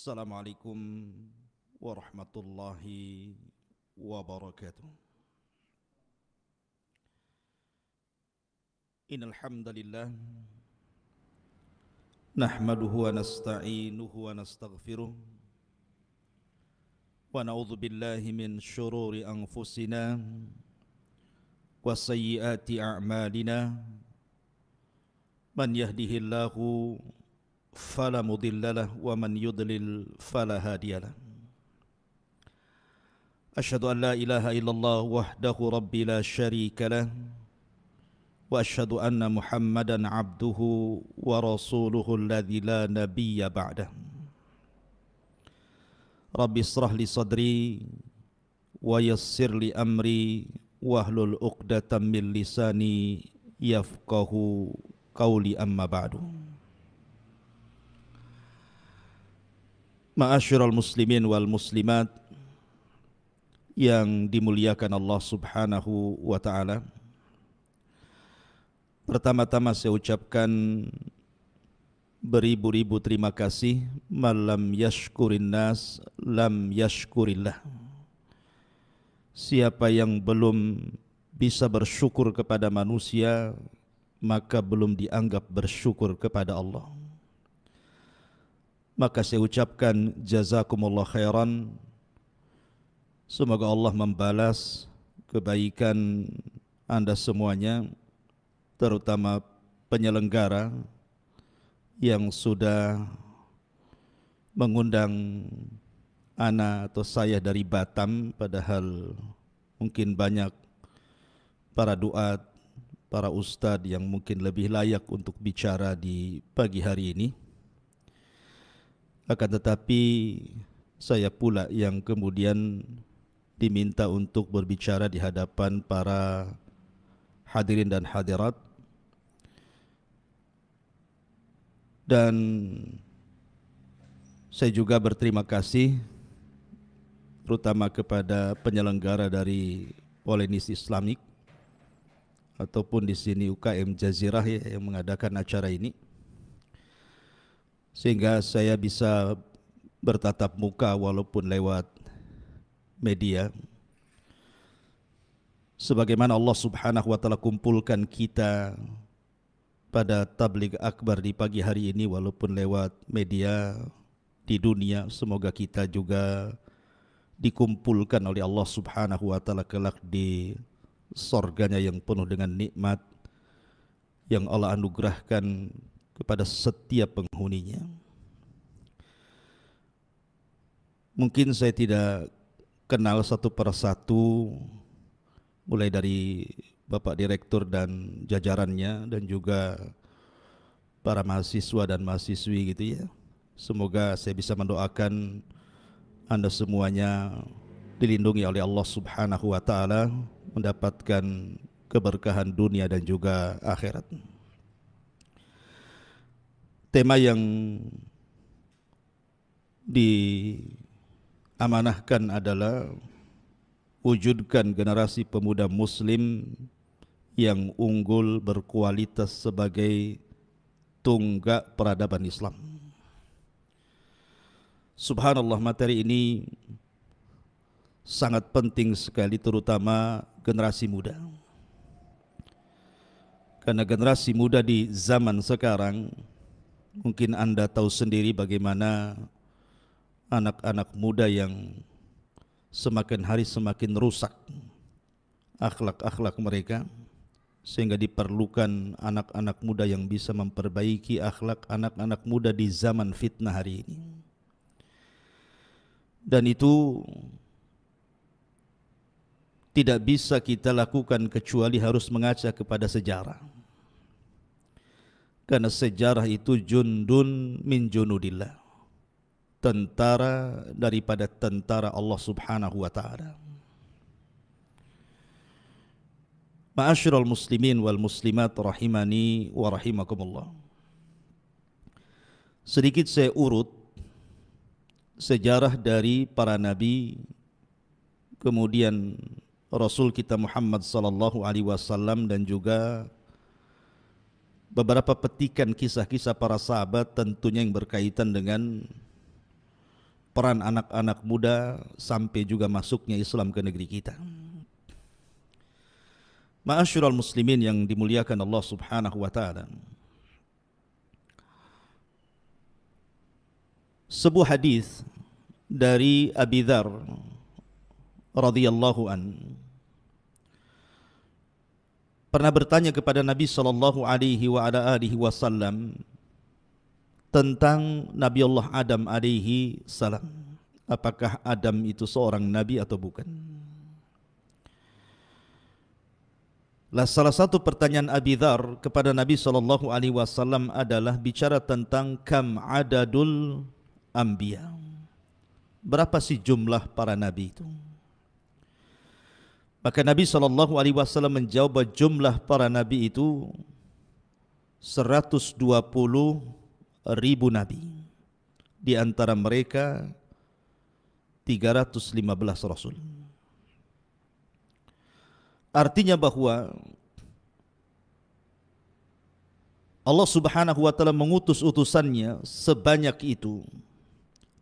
Assalamualaikum warahmatullahi wabarakatuh. Innal hamdalillah nahmaduhu wa nasta'inuhu wa nastaghfiruh wa na'udzu billahi min syururi anfusina wa sayyiati a'malina. Man yahdihillahu fala mudhillalah wa man yudlil fala hadiyalah. Asyhadu an la ilaha illallah wahdahu rabbi la syarika lah wa asyhadu anna Muhammadan abduhu wa rasuluhu alladzi la nabiyya ba'dah. Rabbi israh li sadri wa yassir li amri wahlul 'uqdatam min lisani yafqahu qawli, amma ba'du. Ma'asyiral muslimin wal muslimat yang dimuliakan Allah Subhanahu wa ta'ala. Pertama-tama saya ucapkan beribu-ribu terima kasih. Malam yashkurin nas lam yashkurillah. Siapa yang belum bisa bersyukur kepada manusia, maka belum dianggap bersyukur kepada Allah. Maka saya ucapkan jazakumullah khairan. Semoga Allah membalas kebaikan Anda semuanya, terutama penyelenggara yang sudah mengundang ana atau saya dari Batam, padahal mungkin banyak para duat, para ustadz yang mungkin lebih layak untuk bicara di pagi hari ini. Akan tetapi saya pula yang kemudian diminta untuk berbicara di hadapan para hadirin dan hadirat. Dan saya juga berterima kasih terutama kepada penyelenggara dari Polenis Islamik ataupun di sini UKM Jazirah yang mengadakan acara ini, sehingga saya bisa bertatap muka walaupun lewat media. Sebagaimana Allah Subhanahu wa ta'ala kumpulkan kita pada tabligh akbar di pagi hari ini walaupun lewat media di dunia, semoga kita juga dikumpulkan oleh Allah Subhanahu wa ta'ala kelak di sorganya yang penuh dengan nikmat yang Allah anugerahkan kepada setiap penghuninya. Mungkin saya tidak kenal satu persatu, mulai dari Bapak Direktur dan jajarannya dan juga para mahasiswa dan mahasiswi gitu ya. Semoga saya bisa mendoakan Anda semuanya dilindungi oleh Allah Subhanahu wa ta'ala, mendapatkan keberkahan dunia dan juga akhirat. Tema yang diamanahkan adalah wujudkan generasi pemuda muslim yang unggul, berkualitas sebagai tonggak peradaban Islam. Subhanallah, materi ini sangat penting sekali, terutama generasi muda. Karena generasi muda di zaman sekarang, mungkin Anda tahu sendiri bagaimana anak-anak muda yang semakin hari semakin rusak akhlak-akhlak mereka, sehingga diperlukan anak-anak muda yang bisa memperbaiki akhlak anak-anak muda di zaman fitnah hari ini. Dan itu tidak bisa kita lakukan kecuali harus mengaca kepada sejarah. Karena sejarah itu jundun min junudillah, tentara daripada tentara Allah Subhanahu wa taala. Ma'asyiral muslimin wal muslimat rahimani wa rahimakumullah. Sedikit saya urut sejarah dari para nabi, kemudian Rasul kita Muhammad sallallahu alaihi wasallam, dan juga beberapa petikan kisah-kisah para sahabat, tentunya yang berkaitan dengan peran anak-anak muda sampai juga masuknya Islam ke negeri kita. Ma'asyiral muslimin yang dimuliakan Allah Subhanahu wa taala. Sebuah hadis dari Abi Dzar radhiyallahu an pernah bertanya kepada Nabi sallallahu alaihi wa ala alihi wasallam tentang Nabi Allah Adam alaihi salam. Apakah Adam itu seorang nabi atau bukan? Salah satu pertanyaan Abi Dzar kepada Nabi sallallahu alaihi wasallam adalah bicara tentang kam adadul anbiya. Berapa sih jumlah para nabi itu? Maka Nabi sallallahu alaihi wasallam menjawab bahwa jumlah para nabi itu 120.000 nabi. Di antara mereka 315 rasul. Artinya bahwa Allah Subhanahu wa taala mengutus utusannya sebanyak itu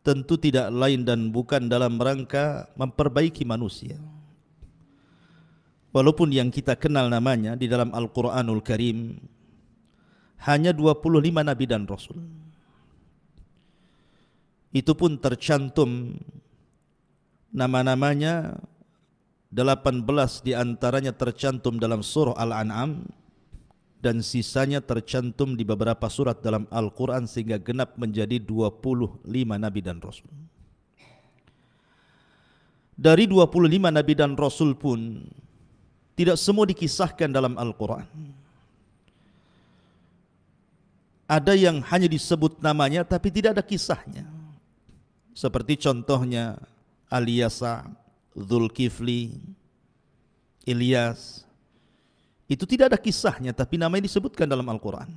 tentu tidak lain dan bukan dalam rangka memperbaiki manusia. Walaupun yang kita kenal namanya di dalam Al-Quranul Karim hanya 25 nabi dan rasul. Itu pun tercantum nama-namanya, 18 diantaranya tercantum dalam surah Al-An'am, dan sisanya tercantum di beberapa surat dalam Al-Quran, sehingga genap menjadi 25 nabi dan rasul. Dari 25 nabi dan rasul pun tidak semua dikisahkan dalam Al-Quran. Ada yang hanya disebut namanya tapi tidak ada kisahnya. Seperti contohnya Al-Yasa, Dzulkifli, Ilyas. Itu tidak ada kisahnya tapi namanya disebutkan dalam Al-Quran.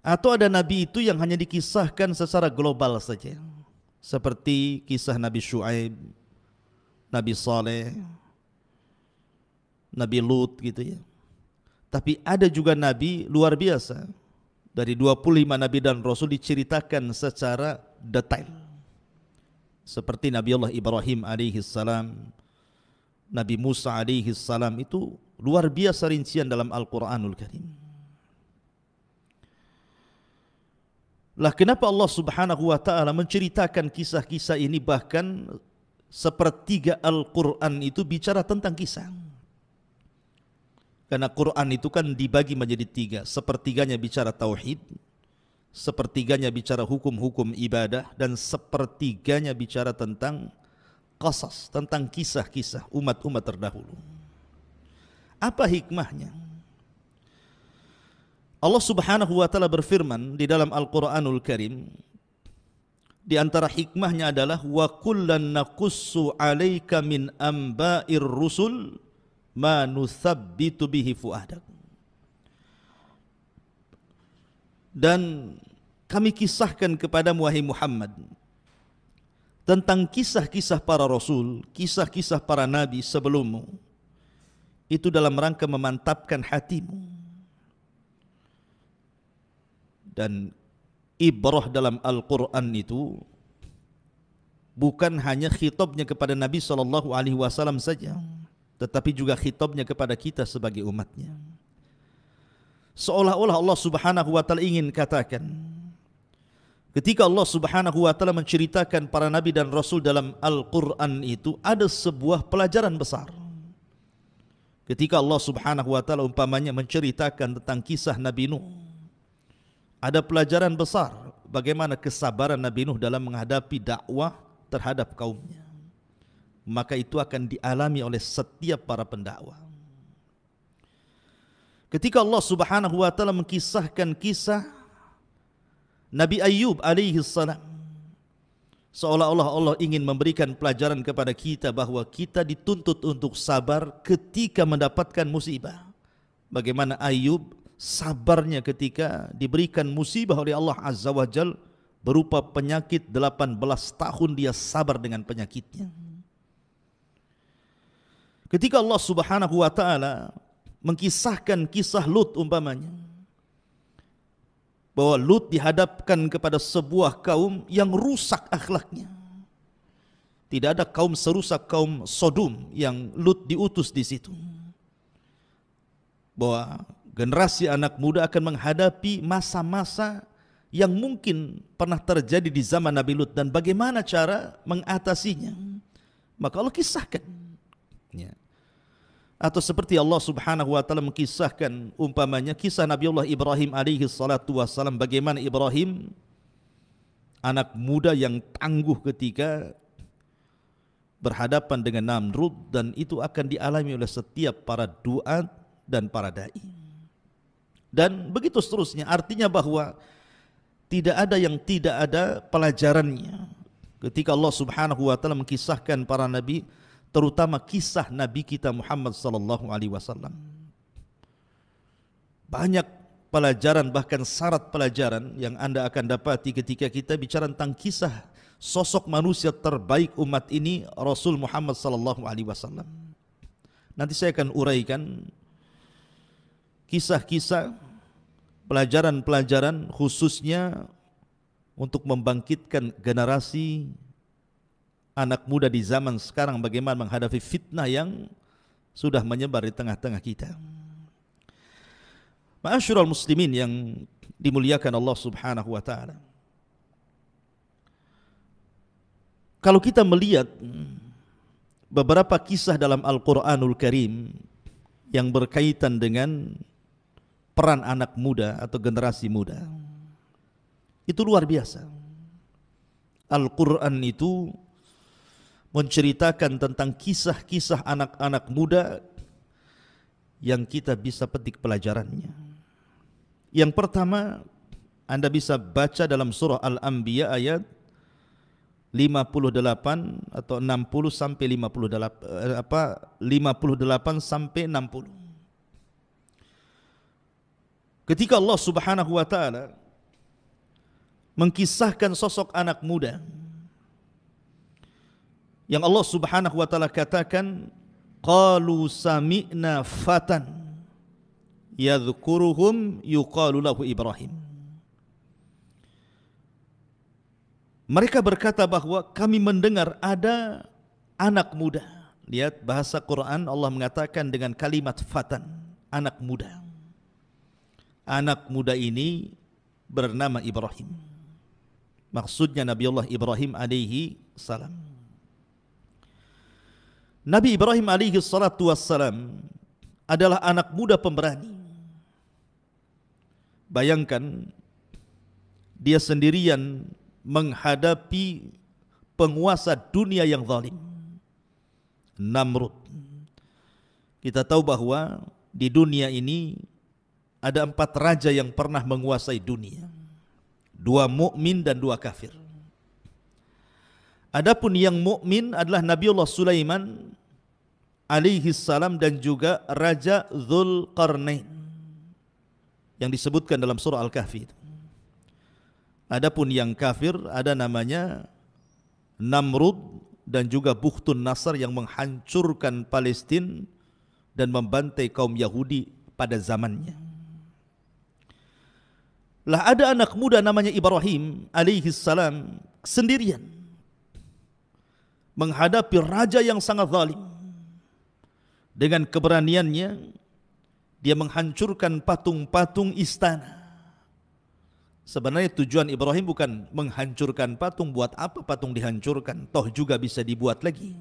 Atau ada nabi itu yang hanya dikisahkan secara global saja, seperti kisah Nabi Syuaib, Nabi Saleh, Nabi Lut gitu ya. Tapi ada juga nabi luar biasa, dari 25 nabi dan rasul diceritakan secara detail, seperti Nabi Allah Ibrahim alaihi salam, Nabi Musa alaihi salam. Itu luar biasa rincian dalam Al-Quranul Karim. Lah kenapa Allah Subhanahu wa taala menceritakan kisah-kisah ini, bahkan sepertiga Al-Quran itu bicara tentang kisah. Karena Quran itu kan dibagi menjadi 3, sepertiganya bicara tauhid, sepertiganya bicara hukum-hukum ibadah, dan sepertiganya bicara tentang qasas, tentang kisah-kisah umat-umat terdahulu. Apa hikmahnya? Allah Subhanahu wa taala berfirman di dalam Al-Qur'anul Karim, di antara hikmahnya adalah wa kullan naqussu 'alaika min amba'ir rusul ma nuthabbitu bihi fuadak. Dan kami kisahkan kepadamu wahai Muhammad tentang kisah-kisah para rasul, kisah-kisah para nabi sebelummu, itu dalam rangka memantapkan hatimu. Dan ibrah dalam Al-Quran itu bukan hanya khitabnya kepada Nabi SAW saja, tetapi juga khitabnya kepada kita sebagai umatnya. Seolah-olah Allah Subhanahu wa taala ingin katakan, ketika Allah Subhanahu wa taala menceritakan para nabi dan rasul dalam Al-Quran itu ada sebuah pelajaran besar. Ketika Allah Subhanahu wa taala umpamanya menceritakan tentang kisah Nabi Nuh, ada pelajaran besar bagaimana kesabaran Nabi Nuh dalam menghadapi dakwah terhadap kaumnya. Maka itu akan dialami oleh setiap para pendakwah. Ketika Allah Subhanahu wa taala mengkisahkan kisah Nabi Ayyub alaihi salam, seolah-olah Allah ingin memberikan pelajaran kepada kita bahwa kita dituntut untuk sabar ketika mendapatkan musibah. Bagaimana Ayyub sabarnya ketika diberikan musibah oleh Allah Azza wa Jal berupa penyakit, 18 tahun dia sabar dengan penyakitnya. Ketika Allah Subhanahu wa taala mengkisahkan kisah Lut umpamanya, bahwa Lut dihadapkan kepada sebuah kaum yang rusak akhlaknya. Tidak ada kaum serusak kaum Sodom yang Lut diutus di situ. Bahwa generasi anak muda akan menghadapi masa-masa yang mungkin pernah terjadi di zaman Nabi Lut dan bagaimana cara mengatasinya. Maka Allah kisahkan. Ya. Atau seperti Allah Subhanahu wa taala mengkisahkan umpamanya kisah Nabi Allah Ibrahim alaihi salatu wassalam, bagaimana Ibrahim anak muda yang tangguh ketika berhadapan dengan Namrud, dan itu akan dialami oleh setiap para duat dan para dai. Dan begitu seterusnya, artinya bahwa tidak ada yang tidak ada pelajarannya ketika Allah Subhanahu wa taala mengkisahkan para nabi, terutama kisah Nabi kita Muhammad sallallahu alaihi wasallam. Banyak pelajaran, bahkan syarat pelajaran yang Anda akan dapati ketika kita bicara tentang kisah sosok manusia terbaik umat ini, Rasul Muhammad sallallahu alaihi wasallam. Nanti saya akan uraikan kisah-kisah, pelajaran-pelajaran khususnya untuk membangkitkan generasi anak muda di zaman sekarang, bagaimana menghadapi fitnah yang sudah menyebar di tengah-tengah kita. Ma'asyiral muslimin yang dimuliakan Allah Subhanahu wa taala. Kalau kita melihat beberapa kisah dalam Al-Qur'anul Karim yang berkaitan dengan peran anak muda atau generasi muda, itu luar biasa. Al-Quran itu menceritakan tentang kisah-kisah anak-anak muda yang kita bisa petik pelajarannya. Yang pertama, Anda bisa baca dalam surah Al-Anbiya ayat 58 atau 60 sampai 58 sampai 60. Ketika Allah Subhanahu wa taala mengkisahkan sosok anak muda yang Allah Subhanahu wa taala katakan, qalu sami'na fatan yadhkuruhum yuqalu lahu Ibrahim. Mereka berkata bahwa kami mendengar ada anak muda. Lihat bahasa Quran, Allah mengatakan dengan kalimat fatan, anak muda. Anak muda ini bernama Ibrahim. Maksudnya Nabi Allah Ibrahim alaihi salam. Nabi Ibrahim alaihi salatu wassalam adalah anak muda pemberani. Bayangkan dia sendirian menghadapi penguasa dunia yang zalim, Namrud. Kita tahu bahwa di dunia ini ada 4 raja yang pernah menguasai dunia, 2 mukmin dan 2 kafir. Adapun yang mukmin adalah Nabiullah Sulaiman alaihi salam dan juga Raja Dzulqarnain yang disebutkan dalam surah Al-Kahfi. Adapun yang kafir ada namanya Namrud dan juga Bukhtun Nasr yang menghancurkan Palestina dan membantai kaum Yahudi pada zamannya. Lah ada anak muda namanya Ibrahim alaihi salam sendirian menghadapi raja yang sangat zalim. Dengan keberaniannya dia menghancurkan patung-patung istana. Sebenarnya tujuan Ibrahim bukan menghancurkan patung. Buat apa patung dihancurkan? Toh juga bisa dibuat lagi.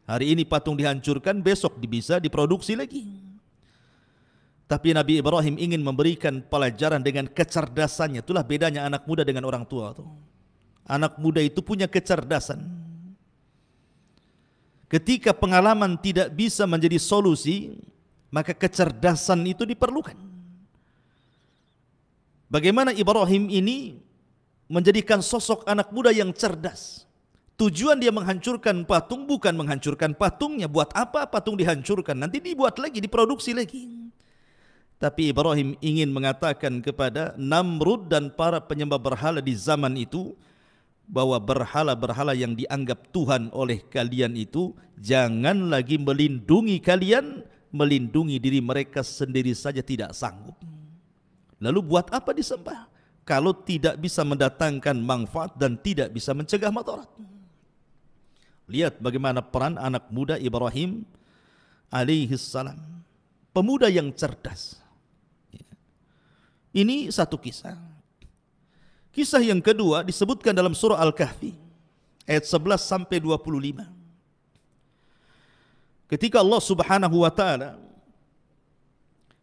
Hari ini patung dihancurkan, besok bisa diproduksi lagi. Tapi Nabi Ibrahim ingin memberikan pelajaran dengan kecerdasannya. Itulah bedanya anak muda dengan orang tua. Anak muda itu punya kecerdasan. Ketika pengalaman tidak bisa menjadi solusi, Maka kecerdasan itu diperlukan. Bagaimana Ibrahim ini menjadikan sosok anak muda yang cerdas. Tujuan dia menghancurkan patung bukan menghancurkan patungnya. Buat apa patung dihancurkan? Nanti dibuat lagi, diproduksi lagi. Tapi Ibrahim ingin mengatakan kepada Namrud dan para penyembah berhala di zaman itu, bahwa berhala-berhala yang dianggap Tuhan oleh kalian itu jangan lagi melindungi kalian, melindungi diri mereka sendiri saja tidak sanggup. Lalu buat apa disembah kalau tidak bisa mendatangkan manfaat dan tidak bisa mencegah madarat? Lihat bagaimana peran anak muda Ibrahim alaihissalam, pemuda yang cerdas. Ini satu kisah. Kisah yang kedua disebutkan dalam surah Al-Kahfi ayat 11 sampai 25. Ketika Allah Subhanahu wa taala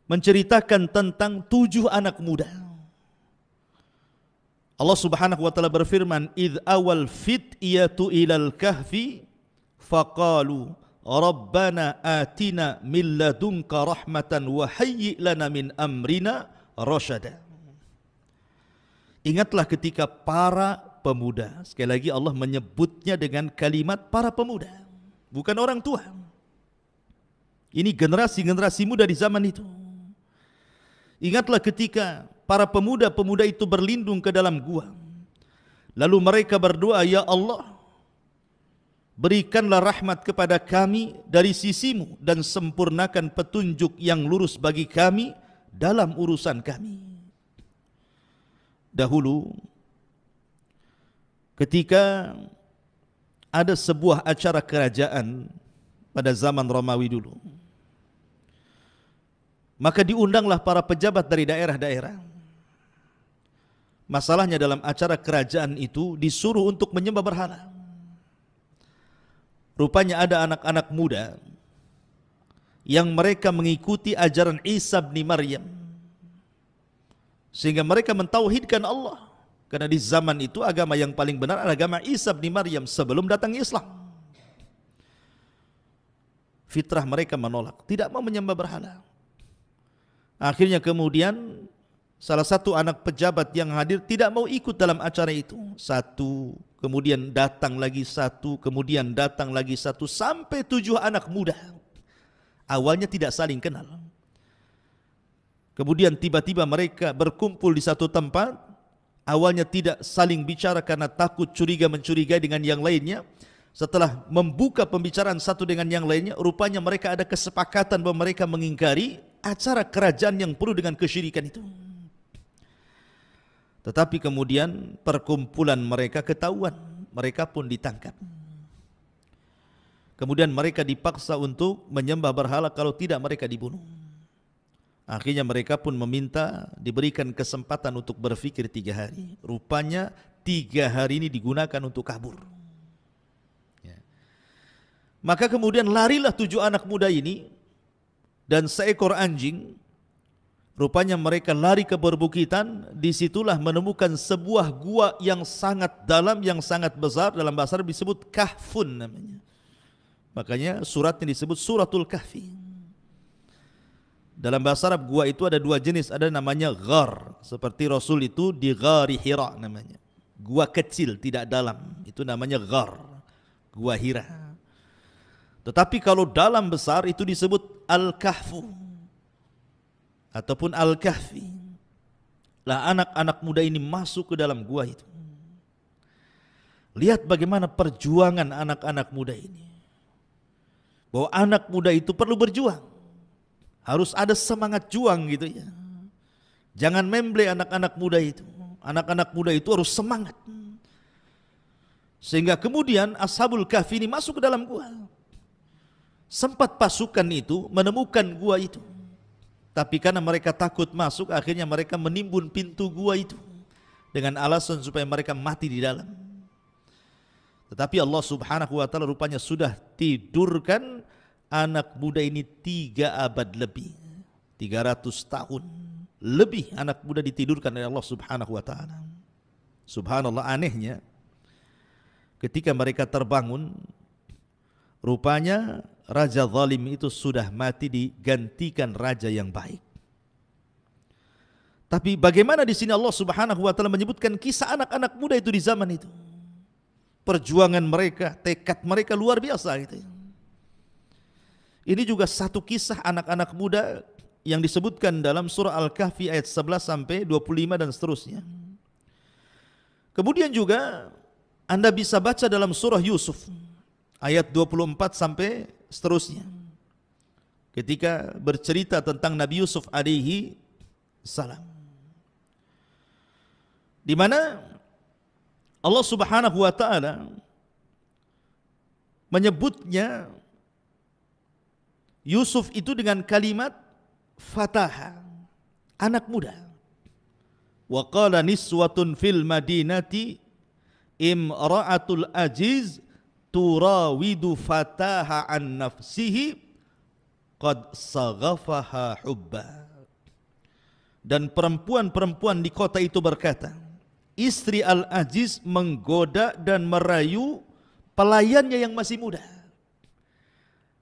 menceritakan tentang 7 anak muda. Allah Subhanahu wa taala berfirman, "Idz awal fityatu ilal kahfi faqalu rabbana atina min ladunka rahmatan wa hayyi lana min amrina rasyada." Ingatlah ketika para pemuda, sekali lagi Allah menyebutnya dengan kalimat para pemuda, bukan orang tua. Ini generasi-generasi muda di zaman itu. Ingatlah ketika para pemuda-pemuda itu berlindung ke dalam gua. Lalu mereka berdoa, "Ya Allah, berikanlah rahmat kepada kami dari sisimu dan sempurnakan petunjuk yang lurus bagi kami dalam urusan kami." Dahulu ketika ada sebuah acara kerajaan pada zaman Romawi dulu, maka diundanglah para pejabat dari daerah-daerah. Masalahnya dalam acara kerajaan itu disuruh untuk menyembah berhala. Rupanya ada anak-anak muda yang mereka mengikuti ajaran Isa bin Maryam, sehingga mereka mentauhidkan Allah. Karena di zaman itu agama yang paling benar adalah agama Isa bin Maryam sebelum datang Islam. Fitrah mereka menolak, tidak mau menyembah berhala. Akhirnya kemudian salah satu anak pejabat yang hadir tidak mau ikut dalam acara itu. Satu, kemudian datang lagi satu, kemudian datang lagi satu, sampai 7 anak muda. Awalnya tidak saling kenal. Kemudian tiba-tiba mereka berkumpul di satu tempat. Awalnya tidak saling bicara karena takut curiga mencurigai dengan yang lainnya. Setelah membuka pembicaraan satu dengan yang lainnya, rupanya mereka ada kesepakatan bahwa mereka mengingkari acara kerajaan yang penuh dengan kesyirikan itu. Tetapi kemudian perkumpulan mereka ketahuan, mereka pun ditangkap. Kemudian mereka dipaksa untuk menyembah berhala, kalau tidak mereka dibunuh. Akhirnya mereka pun meminta diberikan kesempatan untuk berfikir 3 hari. Rupanya 3 hari ini digunakan untuk kabur. Maka kemudian larilah 7 anak muda ini dan seekor anjing. Rupanya mereka lari ke perbukitan. Disitulah menemukan sebuah gua yang sangat dalam, yang sangat besar. Dalam bahasa Arab disebut kahfun namanya. Makanya suratnya disebut suratul kahfi. Dalam bahasa Arab gua itu ada 2 jenis. Ada namanya ghar, seperti Rasul itu di ghari Hira namanya. Gua kecil tidak dalam, itu namanya ghar, gua Hira. Tetapi kalau dalam besar itu disebut al-kahfu ataupun al-kahfi. Lah anak-anak muda ini masuk ke dalam gua itu. Lihat bagaimana perjuangan anak-anak muda ini. Bahwa anak muda itu perlu berjuang. Harus ada semangat juang gitu ya. Jangan memble anak-anak muda itu. Anak-anak muda itu harus semangat. Sehingga kemudian Ashabul Kahfi ini masuk ke dalam gua. Sempat pasukan itu menemukan gua itu. Tapi karena mereka takut masuk, akhirnya mereka menimbun pintu gua itu. Dengan alasan supaya mereka mati di dalam. Tetapi Allah Subhanahu wa ta'ala rupanya sudah tidurkan anak muda ini 3 abad lebih, 300 tahun lebih anak muda ditidurkan oleh Allah Subhanahu wa ta'ala. Subhanallah, anehnya ketika mereka terbangun, rupanya raja zalim itu sudah mati, digantikan raja yang baik. Tapi bagaimana di sini Allah Subhanahu wa taala menyebutkan kisah anak-anak muda itu di zaman itu. Perjuangan mereka, tekad mereka luar biasa gitu. Ini juga satu kisah anak-anak muda yang disebutkan dalam surah Al-Kahfi ayat 11 sampai 25 dan seterusnya. Kemudian juga Anda bisa baca dalam surah Yusuf ayat 24 sampai seterusnya. Ketika bercerita tentang Nabi Yusuf alaihi salam. Di mana Allah Subhanahu wa taala menyebutnya Yusuf itu dengan kalimat fataha, anak muda. Wa qala niswatun fil madinati imra'atul aziz turawidu fataha an nafsihi qad saghafaha hubba. Dan perempuan-perempuan di kota itu berkata, istri Al-Aziz menggoda dan merayu pelayannya yang masih muda.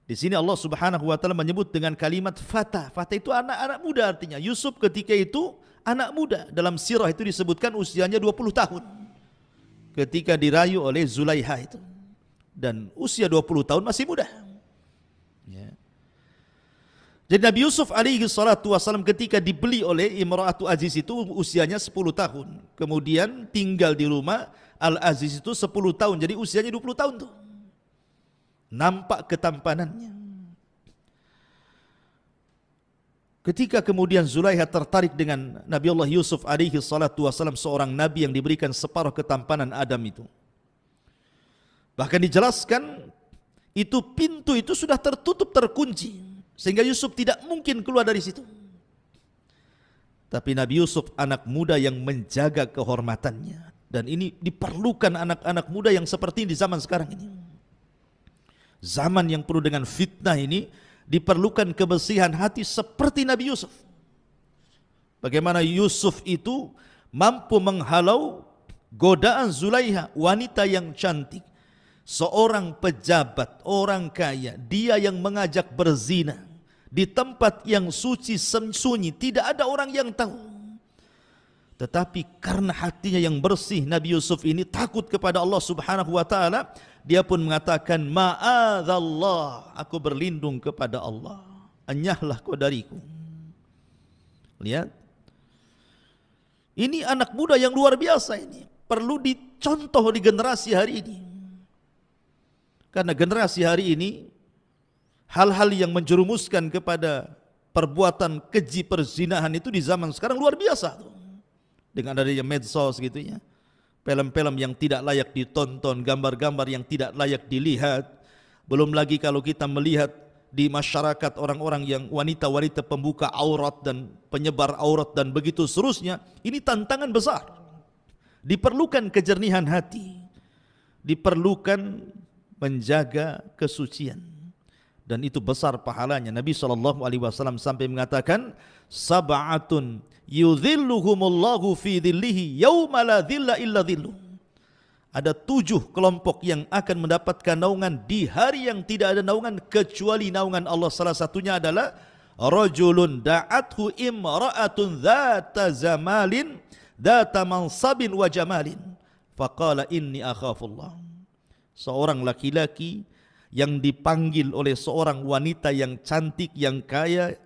Di sini Allah Subhanahu wa taala menyebut dengan kalimat fata. Fata itu anak-anak muda artinya. Yusuf ketika itu anak muda. Dalam sirah itu disebutkan usianya 20 tahun. Ketika dirayu oleh Zulaiha itu. Dan usia 20 tahun masih muda. Ya. Jadi Nabi Yusuf alaihi salatu wasallam ketika dibeli oleh Imra'atu Aziz itu usianya 10 tahun. Kemudian tinggal di rumah Al-Aziz itu 10 tahun. Jadi usianya 20 tahun tuh. Nampak ketampanannya. Ketika kemudian Zulaiha tertarik dengan Nabi Allah Yusuf alaihi salatu wasallam, seorang nabi yang diberikan separuh ketampanan Adam itu. Bahkan dijelaskan itu pintu itu sudah tertutup, terkunci, sehingga Yusuf tidak mungkin keluar dari situ. Tapi Nabi Yusuf anak muda yang menjaga kehormatannya, dan ini diperlukan anak-anak muda yang seperti ini di zaman sekarang ini. Zaman yang penuh dengan fitnah ini diperlukan kebersihan hati seperti Nabi Yusuf. Bagaimana Yusuf itu mampu menghalau godaan Zulaiha, wanita yang cantik, seorang pejabat, orang kaya, dia yang mengajak berzina di tempat yang suci, sunyi, tidak ada orang yang tahu. Tetapi karena hatinya yang bersih, Nabi Yusuf ini takut kepada Allah Subhanahu wa taala. Dia pun mengatakan, ma'adzallah, aku berlindung kepada Allah. Enyahlah kau dariku. Lihat. Ini anak muda yang luar biasa ini. Perlu dicontoh di generasi hari ini. Karena generasi hari ini, hal-hal yang menjerumuskan kepada perbuatan keji perzinahan itu di zaman sekarang luar biasa. Dengan adanya medsos gitu ya. Film-film yang tidak layak ditonton, gambar-gambar yang tidak layak dilihat. Belum lagi kalau kita melihat di masyarakat orang-orang yang wanita-wanita pembuka aurat dan penyebar aurat dan begitu seterusnya. Ini tantangan besar. Diperlukan kejernihan hati. Diperlukan menjaga kesucian. Dan itu besar pahalanya. Nabi SAW sampai mengatakan, sab'atun yudhilluhumullahu fi dhillihi yawma la dhilla illa dhilluh. Ada 7 kelompok yang akan mendapatkan naungan di hari yang tidak ada naungan kecuali naungan Allah. Salah satunya adalah rajulun da'athu imra'atun dhata zamalin dhata mansabin wa jamalin faqala inni akhafullah. Seorang laki-laki yang dipanggil oleh seorang wanita yang cantik, yang kaya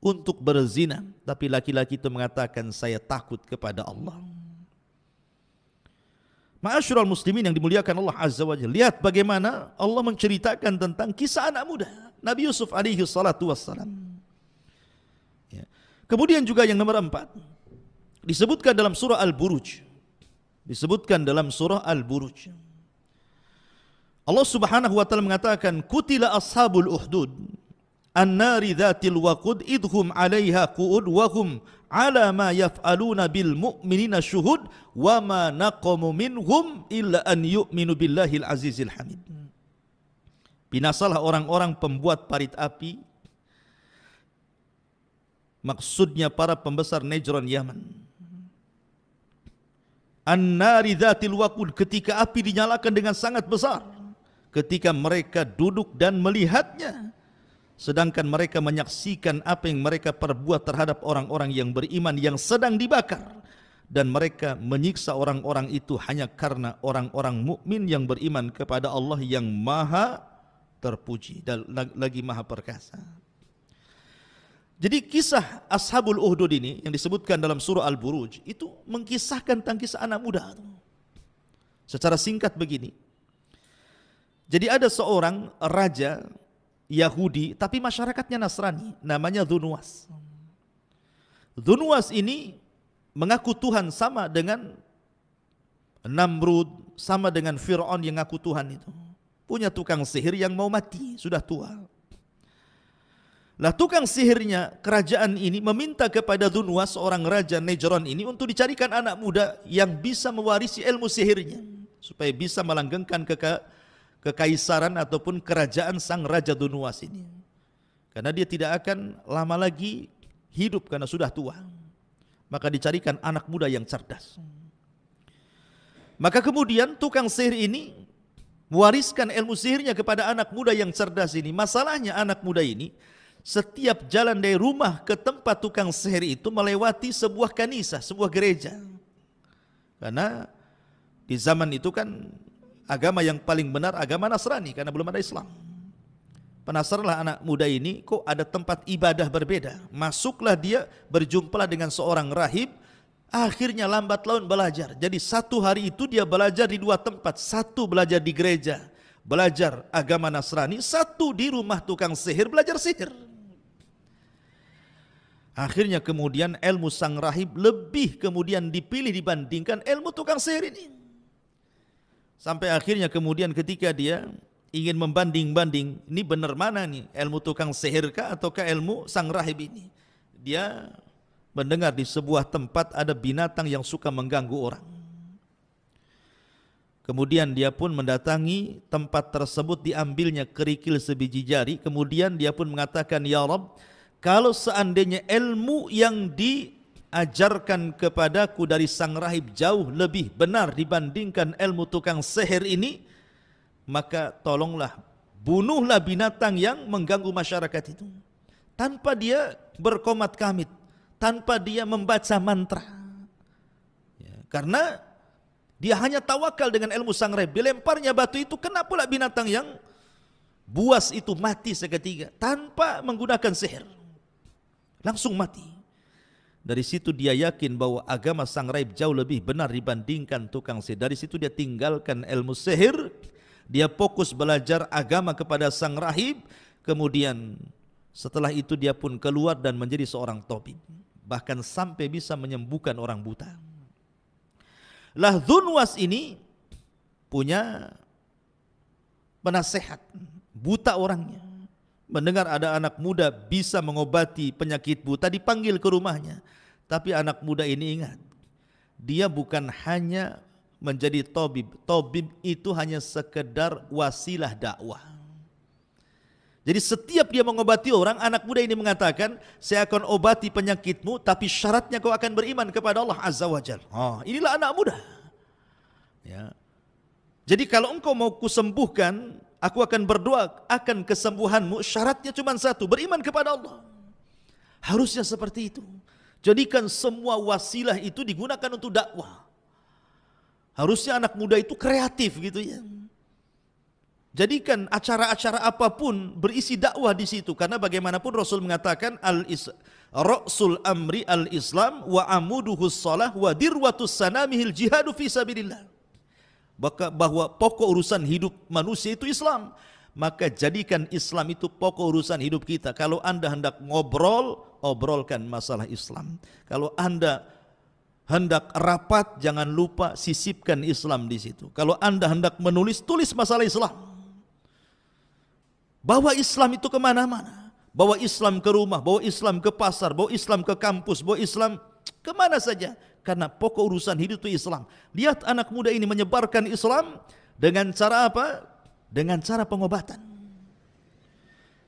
untuk berzina, tapi laki-laki itu mengatakan saya takut kepada Allah. Ma'asyiral muslimin yang dimuliakan Allah Azza wa Jalla, lihat bagaimana Allah menceritakan tentang kisah anak muda Nabi Yusuf alaihi salatu wassalam. Ya. Kemudian juga yang nomor 4 disebutkan dalam surah Al-Buruj. Disebutkan dalam surah Al-Buruj. Allah Subhanahu wa taala mengatakan, "Qutila ashabul uhdud an-nari dzatil waqud idhum 'alaiha qu'ud wa hum 'ala ma yaf'aluna bil mu'minina syuhud wa ma naqamu minhum illa an yu'minu billahil azizil hamid." Binasalah orang-orang pembuat parit api, maksudnya para pembesar Najran Yaman. An-nari dzatil waqud, ketika api dinyalakan dengan sangat besar. ketika mereka duduk dan melihatnya, sedangkan mereka menyaksikan apa yang mereka perbuat terhadap orang-orang yang beriman yang sedang dibakar, dan mereka menyiksa orang-orang itu hanya karena orang-orang mukmin yang beriman kepada Allah yang maha terpuji dan lagi maha perkasa. Jadi kisah Ashabul Uhdud ini yang disebutkan dalam surah Al-Buruj itu mengkisahkan tentang kisah anak muda. Secara singkat begini. Jadi ada seorang raja Yahudi tapi masyarakatnya Nasrani, namanya Dzunwas. Dzunwas ini mengaku Tuhan sama dengan Namrud, sama dengan Fir'aun yang ngaku Tuhan itu. Punya tukang sihir yang mau mati, sudah tua. Lah tukang sihirnya kerajaan ini meminta kepada Dzunwas, seorang raja Najran ini, untuk dicarikan anak muda yang bisa mewarisi ilmu sihirnya supaya bisa melanggengkan kekaisaran ataupun kerajaan sang raja Dzunwas ini. Karena dia tidak akan lama lagi hidup karena sudah tua. Maka dicarikan anak muda yang cerdas. Maka kemudian tukang sihir ini mewariskan ilmu sihirnya kepada anak muda yang cerdas ini. Masalahnya anak muda ini setiap jalan dari rumah ke tempat tukang sihir itu melewati sebuah kanisah, sebuah gereja. Karena di zaman itu kan agama yang paling benar agama Nasrani, karena belum ada Islam. Penasaranlah anak muda ini, kok ada tempat ibadah berbeda. Masuklah dia, berjumpalah dengan seorang rahib. Akhirnya lambat laun belajar. Jadi satu hari itu dia belajar di dua tempat. Satu belajar di gereja, belajar agama Nasrani. Satu di rumah tukang sihir, belajar sihir. Akhirnya kemudian ilmu sang rahib lebih kemudian dipilih dibandingkan ilmu tukang sihir ini. Sampai akhirnya kemudian ketika dia ingin membanding-banding, ini benar mana nih, ilmu tukang sihir kah ataukah ilmu sang rahib ini? Dia mendengar di sebuah tempat ada binatang yang suka mengganggu orang. Kemudian dia pun mendatangi tempat tersebut, diambilnya kerikil sebiji jari. Kemudian dia pun mengatakan, ya Rabb, kalau seandainya ilmu yang diajarkan kepadaku dari sang rahib jauh lebih benar dibandingkan ilmu tukang sihir ini, maka tolonglah, bunuhlah binatang yang mengganggu masyarakat itu. Tanpa dia berkomat kamit, tanpa dia membaca mantra. Ya, karena dia hanya tawakal dengan ilmu sang rahib. Dilemparnya batu itu, kena pula binatang yang buas itu mati seketika tanpa menggunakan sihir. Langsung mati. Dari situ dia yakin bahwa agama sang rahib jauh lebih benar dibandingkan tukang sihir. Dari situ dia tinggalkan ilmu sihir. Dia fokus belajar agama kepada sang rahib. Kemudian setelah itu dia pun keluar dan menjadi seorang tabib. Bahkan sampai bisa menyembuhkan orang buta. Lah Dzunwas ini punya penasehat, buta orangnya. Mendengar ada anak muda bisa mengobati penyakit buta, dipanggil ke rumahnya. Tapi anak muda ini ingat, dia bukan hanya menjadi tabib. Tabib itu hanya sekedar wasilah dakwah. Jadi setiap dia mengobati orang, anak muda ini mengatakan, saya akan obati penyakitmu, tapi syaratnya kau akan beriman kepada Allah Azza wa Jalla. Oh, inilah anak muda. Ya. Jadi kalau engkau mau kusembuhkan, aku akan berdoa akan kesembuhanmu, syaratnya cuma satu, beriman kepada Allah. Harusnya seperti itu. Jadikan semua wasilah itu digunakan untuk dakwah. Harusnya anak muda itu kreatif gitu ya. Jadikan acara-acara apapun berisi dakwah di situ, karena bagaimanapun Rasul mengatakan Rasul amri al-Islam wa amuduhus shalah wa dirwatus sanamihil jihadu fi sabilillah. Bahwa pokok urusan hidup manusia itu Islam, maka jadikan Islam itu pokok urusan hidup kita. Kalau Anda hendak ngobrol, obrolkan masalah Islam. Kalau Anda hendak rapat, jangan lupa sisipkan Islam di situ. Kalau Anda hendak menulis, tulis masalah Islam. Bawa Islam itu kemana-mana. Bawa Islam ke rumah, bawa Islam ke pasar, bawa Islam ke kampus, bawa Islam kemana saja. Karena pokok urusan hidup itu Islam. Lihat anak muda ini menyebarkan Islam dengan cara apa? Dengan cara pengobatan.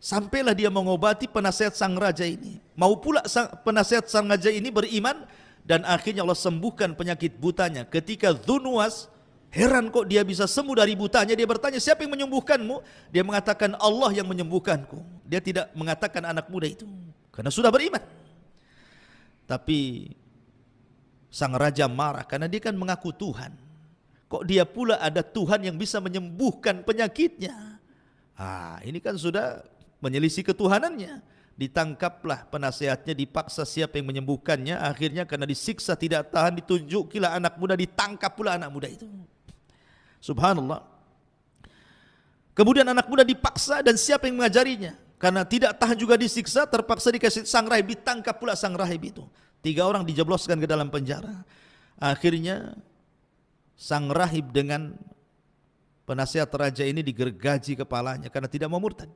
Sampailah dia mengobati penasihat sang raja ini. Mau pula penasihat sang raja ini beriman, dan akhirnya Allah sembuhkan penyakit butanya. Ketika Dzunwas Heran kok dia bisa sembuh dari butanya. Dia bertanya, siapa yang menyembuhkanmu? Dia mengatakan, Allah yang menyembuhkanku. Dia tidak mengatakan anak muda itu, karena sudah beriman. Tapi sang raja marah karena dia kan mengaku Tuhan. Kok dia pula ada Tuhan yang bisa menyembuhkan penyakitnya? Ini kan sudah menyelisih ketuhanannya. Ditangkaplah penasehatnya, dipaksa siapa yang menyembuhkannya. Akhirnya karena disiksa tidak tahan, ditunjukilah anak muda, ditangkap pula anak muda itu. Subhanallah. Kemudian anak muda dipaksa, dan siapa yang mengajarinya? Karena tidak tahan juga disiksa, terpaksa dikasih sang rahib, ditangkap pula sang rahib itu. 3 orang dijebloskan ke dalam penjara. Akhirnya sang rahib dengan penasehat raja ini digergaji kepalanya karena tidak mau murtad.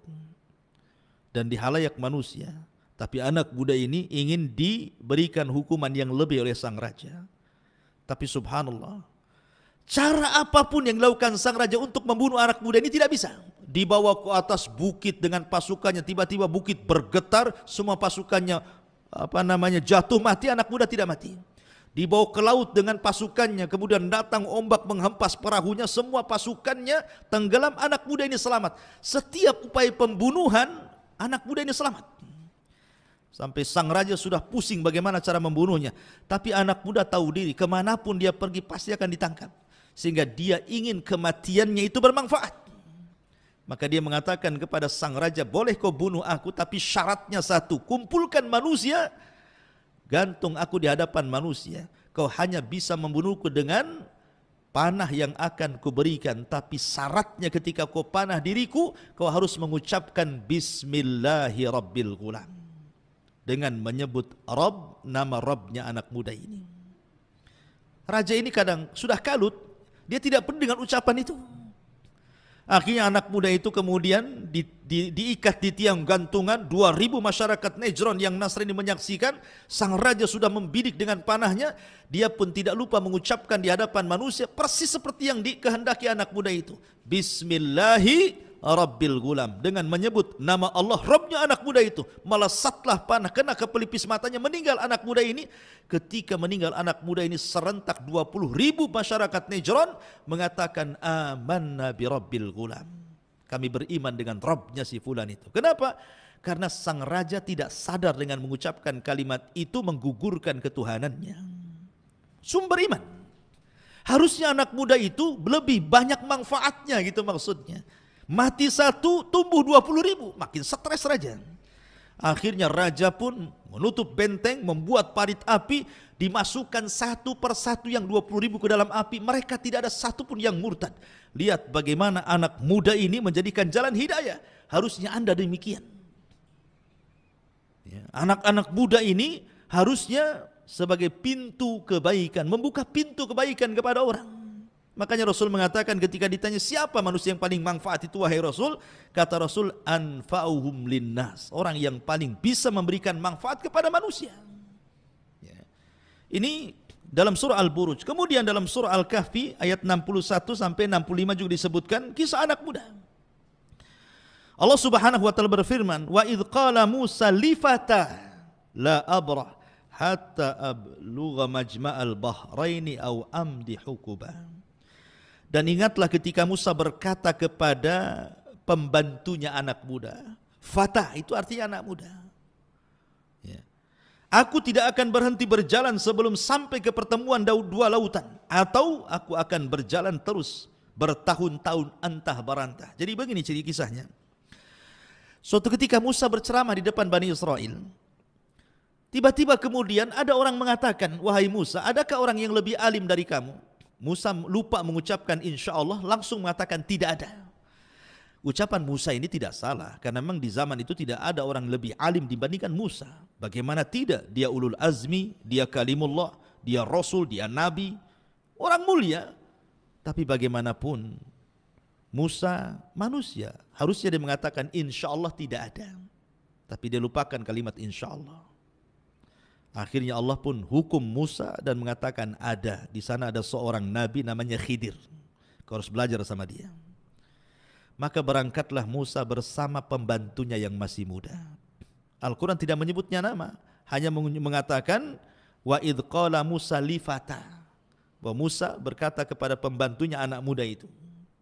Dan di halayak manusia. Tapi anak muda ini ingin diberikan hukuman yang lebih oleh sang raja. Tapi subhanallah, cara apapun yang dilakukan sang raja untuk membunuh anak muda ini tidak bisa. Dibawa ke atas bukit dengan pasukannya, tiba-tiba bukit bergetar, semua pasukannya jatuh mati, anak muda tidak mati. Dibawa ke laut dengan pasukannya, kemudian datang ombak menghempas perahunya, semua pasukannya tenggelam, anak muda ini selamat. Setiap upaya pembunuhan, anak muda ini selamat. Sampai sang raja sudah pusing bagaimana cara membunuhnya. Tapi anak muda tahu diri, kemanapun dia pergi pasti akan ditangkap. Sehingga dia ingin kematiannya itu bermanfaat. Maka dia mengatakan kepada sang raja, boleh kau bunuh aku, tapi syaratnya satu, kumpulkan manusia, gantung aku di hadapan manusia. Kau hanya bisa membunuhku dengan panah yang akan kuberikan, tapi syaratnya ketika kau panah diriku, kau harus mengucapkan Bismillahirrabbilgulam, dengan menyebut Rabb, nama Rabbnya anak muda ini. Raja ini kadang sudah kalut, dia tidak peduli dengan ucapan itu. Akhirnya anak muda itu kemudian diikat di tiang gantungan. 2.000 masyarakat Najran yang Nasrani menyaksikan. Sang raja sudah membidik dengan panahnya. Dia pun tidak lupa mengucapkan di hadapan manusia persis seperti yang dikehendaki anak muda itu. Bismillahirrabbilgulam, dengan menyebut nama Allah Rabbnya anak muda itu. Melesatlah panah kena ke pelipis matanya, meninggal anak muda ini. Ketika meninggal anak muda ini, serentak 20.000 masyarakat Najran mengatakan amanna bi rabbil gulam, kami beriman dengan Rabbnya si fulan itu. Kenapa? Karena sang raja tidak sadar dengan mengucapkan kalimat itu menggugurkan ketuhanannya. Sumber iman. Harusnya anak muda itu lebih banyak manfaatnya, gitu maksudnya. Mati satu, tumbuh 20.000, makin stres raja. Akhirnya raja pun menutup benteng, membuat parit api, dimasukkan satu persatu yang 20.000 ke dalam api. Mereka tidak ada satupun yang murtad. Lihat bagaimana anak muda ini menjadikan jalan hidayah. Harusnya Anda demikian. Anak-anak muda ini harusnya sebagai pintu kebaikan, membuka pintu kebaikan kepada orang. Makanya Rasul mengatakan ketika ditanya siapa manusia yang paling manfaat itu wahai Rasul, kata Rasul, anfa'uhum linnas, orang yang paling bisa memberikan manfaat kepada manusia. Ini dalam surah Al-Buruj. Kemudian dalam surah Al-Kahfi ayat 61 sampai 65 juga disebutkan kisah anak muda. Allah Subhanahu wa taala berfirman, wa idz qala Musa li fatah la abrah hatta ablugha majma'al bahraini aw amdi hukuba. Dan ingatlah ketika Musa berkata kepada pembantunya anak muda. Fatah itu artinya anak muda. Aku tidak akan berhenti berjalan sebelum sampai ke pertemuan dua lautan. Atau aku akan berjalan terus bertahun-tahun antah berantah. Jadi begini cerita kisahnya. Suatu ketika Musa berceramah di depan Bani Israel. Tiba-tiba kemudian ada orang mengatakan, wahai Musa, adakah orang yang lebih alim dari kamu? Musa lupa mengucapkan insya Allah, langsung mengatakan tidak ada. Ucapan Musa ini tidak salah, karena memang di zaman itu tidak ada orang lebih alim dibandingkan Musa. Bagaimana tidak? Dia ulul azmi, dia kalimullah, dia rasul, dia nabi, orang mulia. Tapi bagaimanapun Musa manusia, harusnya dia mengatakan insya Allah tidak ada. Tapi dia lupakan kalimat insya Allah. Akhirnya Allah pun hukum Musa dan mengatakan ada. Di sana ada seorang nabi namanya Khidir. Kau harus belajar sama dia. Maka berangkatlah Musa bersama pembantunya yang masih muda. Al-Quran tidak menyebutnya nama, hanya mengatakan wa idh qala Musa li fata. bahwa Musa berkata kepada pembantunya anak muda itu.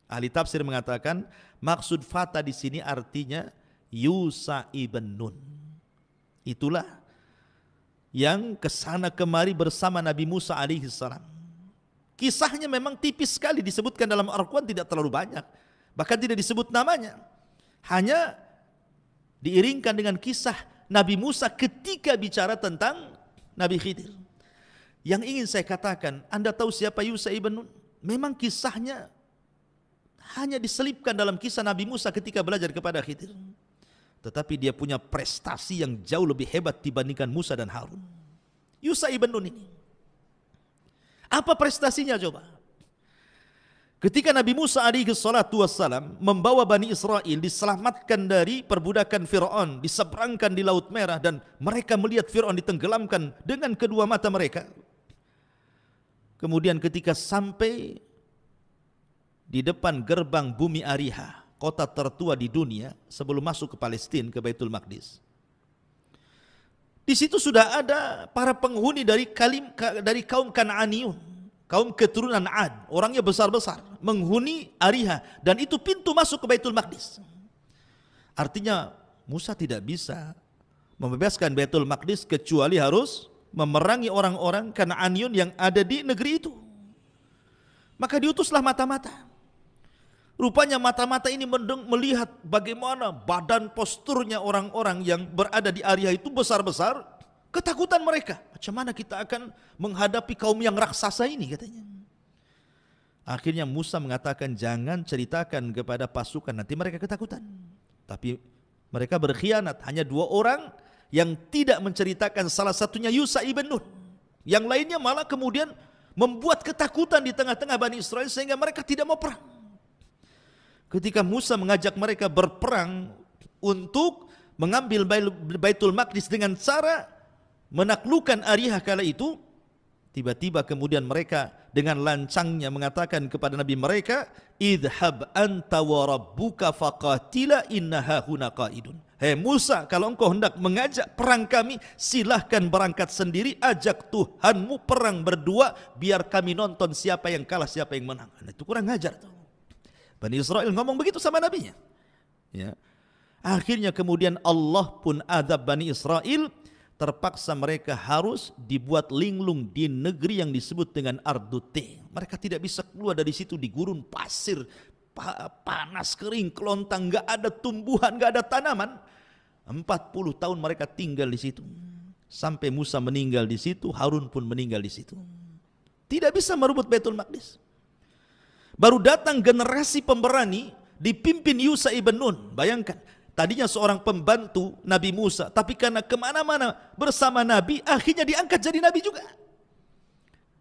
Ahli tafsir mengatakan maksud fata di sini artinya Yusha ibn Nun. Itulah yang kesana kemari bersama Nabi Musa alaihi salam. Kisahnya memang tipis sekali, disebutkan dalam Al-Quran tidak terlalu banyak. Bahkan tidak disebut namanya. Hanya diiringkan dengan kisah Nabi Musa ketika bicara tentang Nabi Khidir. Yang ingin saya katakan, Anda tahu siapa Yusha ibn Nun? Memang kisahnya hanya diselipkan dalam kisah Nabi Musa ketika belajar kepada Khidir. Tetapi dia punya prestasi yang jauh lebih hebat dibandingkan Musa dan Harun. Yusha ibn Nun ini. Apa prestasinya coba? Ketika Nabi Musa alaihi salatu wassalam membawa Bani Israel diselamatkan dari perbudakan Fir'aun, diseberangkan di Laut Merah dan mereka melihat Fir'aun ditenggelamkan dengan kedua mata mereka. Kemudian ketika sampai di depan gerbang bumi Ariha, kota tertua di dunia sebelum masuk ke Palestina, ke Baitul Maqdis. Di situ sudah ada para penghuni dari kaum Kan'aniyun, kaum keturunan Ad, orangnya besar-besar, menghuni Ariha, dan itu pintu masuk ke Baitul Maqdis. Artinya Musa tidak bisa membebaskan Baitul Maqdis kecuali harus memerangi orang-orang Kan'aniyun yang ada di negeri itu. Maka diutuslah mata-mata. Rupanya mata-mata ini melihat bagaimana badan posturnya orang-orang yang berada di area itu besar-besar. Ketakutan mereka. Macam mana kita akan menghadapi kaum yang raksasa ini katanya. Akhirnya Musa mengatakan jangan ceritakan kepada pasukan, nanti mereka ketakutan. Tapi mereka berkhianat. Hanya 2 orang yang tidak menceritakan, salah satunya Yusha ibn Nun. Yang lainnya malah kemudian membuat ketakutan di tengah-tengah Bani Israel sehingga mereka tidak mau perang. Ketika Musa mengajak mereka berperang untuk mengambil Baitul Maqdis dengan cara menaklukkan Ariha kala itu, tiba-tiba kemudian mereka dengan lancangnya mengatakan kepada Nabi mereka, idhab anta wa rabbuka faqatila inna hahuna qaidun. Hei Musa, kalau engkau hendak mengajak perang kami, silahkan berangkat sendiri, ajak Tuhanmu perang berdua, biar kami nonton siapa yang kalah, siapa yang menang. Nah, itu kurang ajar tuh. Bani Israel ngomong begitu sama nabinya. Ya. Akhirnya kemudian Allah pun adab Bani Israel, terpaksa mereka harus dibuat linglung di negeri yang disebut dengan Ardute. Mereka tidak bisa keluar dari situ, di gurun pasir, panas, kering, kelontang, enggak ada tumbuhan, enggak ada tanaman. 40 tahun mereka tinggal di situ. Sampai Musa meninggal di situ, Harun pun meninggal di situ. Tidak bisa merebut Baitul Maqdis. Baru datang generasi pemberani dipimpin Yusha ibn Nun. Bayangkan, tadinya seorang pembantu Nabi Musa, tapi karena kemana-mana bersama Nabi, akhirnya diangkat jadi Nabi juga.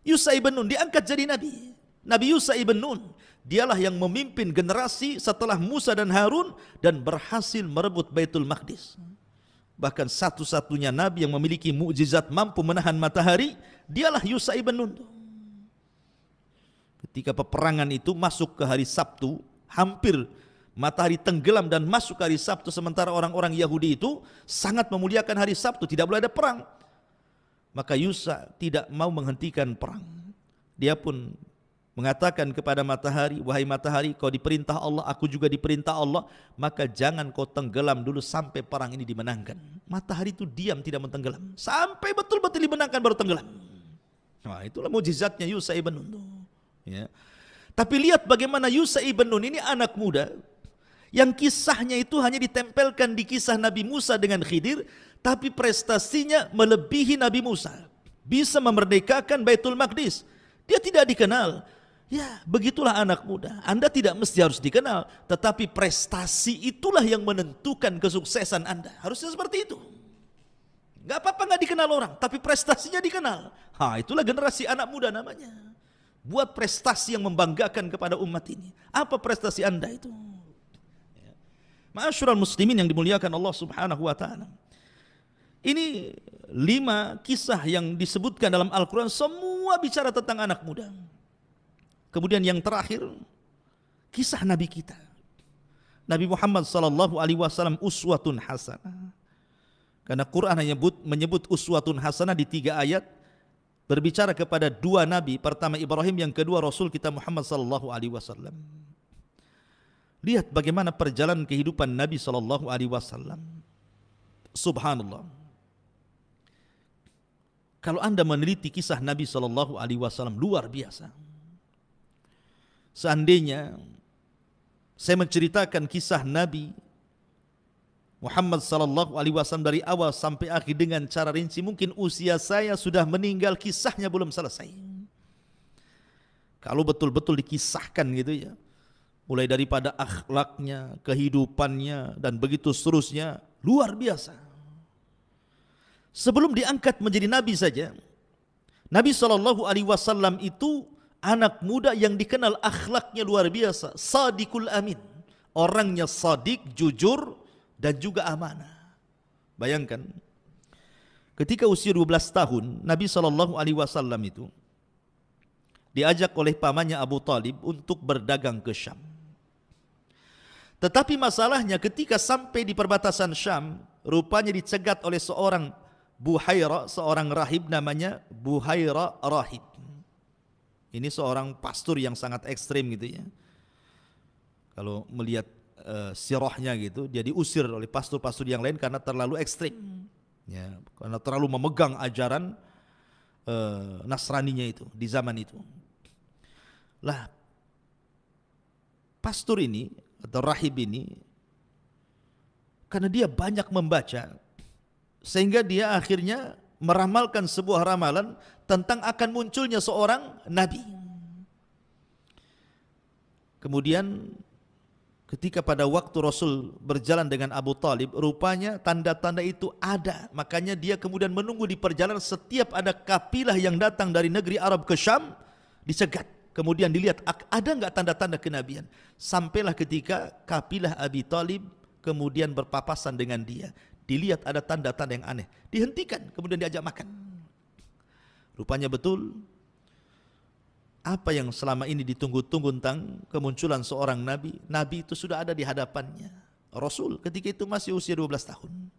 Yusha ibn Nun diangkat jadi Nabi. Nabi Yusha ibn Nun, dialah yang memimpin generasi setelah Musa dan Harun dan berhasil merebut Baitul Maqdis. Bahkan satu-satunya Nabi yang memiliki mukjizat mampu menahan matahari, dialah Yusha ibn Nun. Ketika peperangan itu masuk ke hari Sabtu, hampir matahari tenggelam dan masuk ke hari Sabtu, sementara orang-orang Yahudi itu sangat memuliakan hari Sabtu, tidak boleh ada perang. Maka Yusha tidak mau menghentikan perang. Dia pun mengatakan kepada matahari, wahai matahari, kau diperintah Allah, aku juga diperintah Allah, maka jangan kau tenggelam dulu sampai perang ini dimenangkan. Matahari itu diam, tidak mentenggelam, sampai betul-betul dimenangkan baru tenggelam. Nah, itulah mukjizatnya Yusha ibn Nun. Ya. Tapi lihat bagaimana Yusha ibn Nun ini anak muda yang kisahnya itu hanya ditempelkan di kisah Nabi Musa dengan Khidir, tapi prestasinya melebihi Nabi Musa. Bisa memerdekakan Baitul Maqdis. Dia tidak dikenal. Ya, begitulah anak muda. Anda tidak mesti harus dikenal, tetapi prestasi itulah yang menentukan kesuksesan Anda. Harusnya seperti itu. Gak apa-apa gak dikenal orang, tapi prestasinya dikenal. Itulah generasi anak muda namanya. Buat prestasi yang membanggakan kepada umat ini. Apa prestasi Anda itu? Ma'asyiral muslimin yang dimuliakan Allah Subhanahu wa taala. Ini 5 kisah yang disebutkan dalam Al-Qur'an, semua bicara tentang anak muda. Kemudian yang terakhir, kisah Nabi kita. Nabi Muhammad sallallahu alaihi wasallam uswatun hasanah. Karena Quran menyebut uswatun hasanah di 3 ayat. berbicara kepada dua nabi, pertama Ibrahim, yang kedua Rasul kita Muhammad sallallahu alaihi wasallam. Lihat bagaimana perjalanan kehidupan Nabi sallallahu alaihi wasallam. Subhanallah. Kalau Anda meneliti kisah Nabi sallallahu alaihi wasallam, luar biasa. Seandainya saya menceritakan kisah Nabi Muhammad sallallahu alaihi wasallam dari awal sampai akhir dengan cara rinci, mungkin usia saya sudah meninggal, kisahnya belum selesai. Kalau betul-betul dikisahkan gitu ya, mulai daripada akhlaknya, kehidupannya, dan begitu seterusnya, luar biasa. Sebelum diangkat menjadi nabi saja, Nabi sallallahu alaihi wasallam itu anak muda yang dikenal akhlaknya luar biasa, sadiqul amin, orangnya sadik, jujur, dan juga amanah. Bayangkan, ketika usia 12 tahun, Nabi SAW itu diajak oleh pamannya Abu Talib untuk berdagang ke Syam. Tetapi masalahnya ketika sampai di perbatasan Syam, rupanya dicegat oleh seorang Buhaira, seorang rahib namanya Buhaira Rahib. Ini seorang pastor yang sangat ekstrim gitu ya. Kalau melihat sirahnya gitu, dia diusir oleh pastor-pastor yang lain karena terlalu ekstrim, ya, karena terlalu memegang ajaran Nasraninya itu di zaman itu. Lah, pastor ini atau rahib ini, karena dia banyak membaca, sehingga dia akhirnya meramalkan sebuah ramalan tentang akan munculnya seorang nabi. Kemudian ketika pada waktu Rasul berjalan dengan Abu Talib, rupanya tanda-tanda itu ada. Makanya dia kemudian menunggu di perjalanan, setiap ada kafilah yang datang dari negeri Arab ke Syam, dicegat. Kemudian dilihat ada enggak tanda-tanda kenabian. Sampailah ketika kafilah Abi Talib kemudian berpapasan dengan dia. Dilihat ada tanda-tanda yang aneh, dihentikan, kemudian diajak makan. Rupanya betul apa yang selama ini ditunggu-tunggu tentang kemunculan seorang nabi, nabi itu sudah ada di hadapannya. Rasul ketika itu masih usia 12 tahun.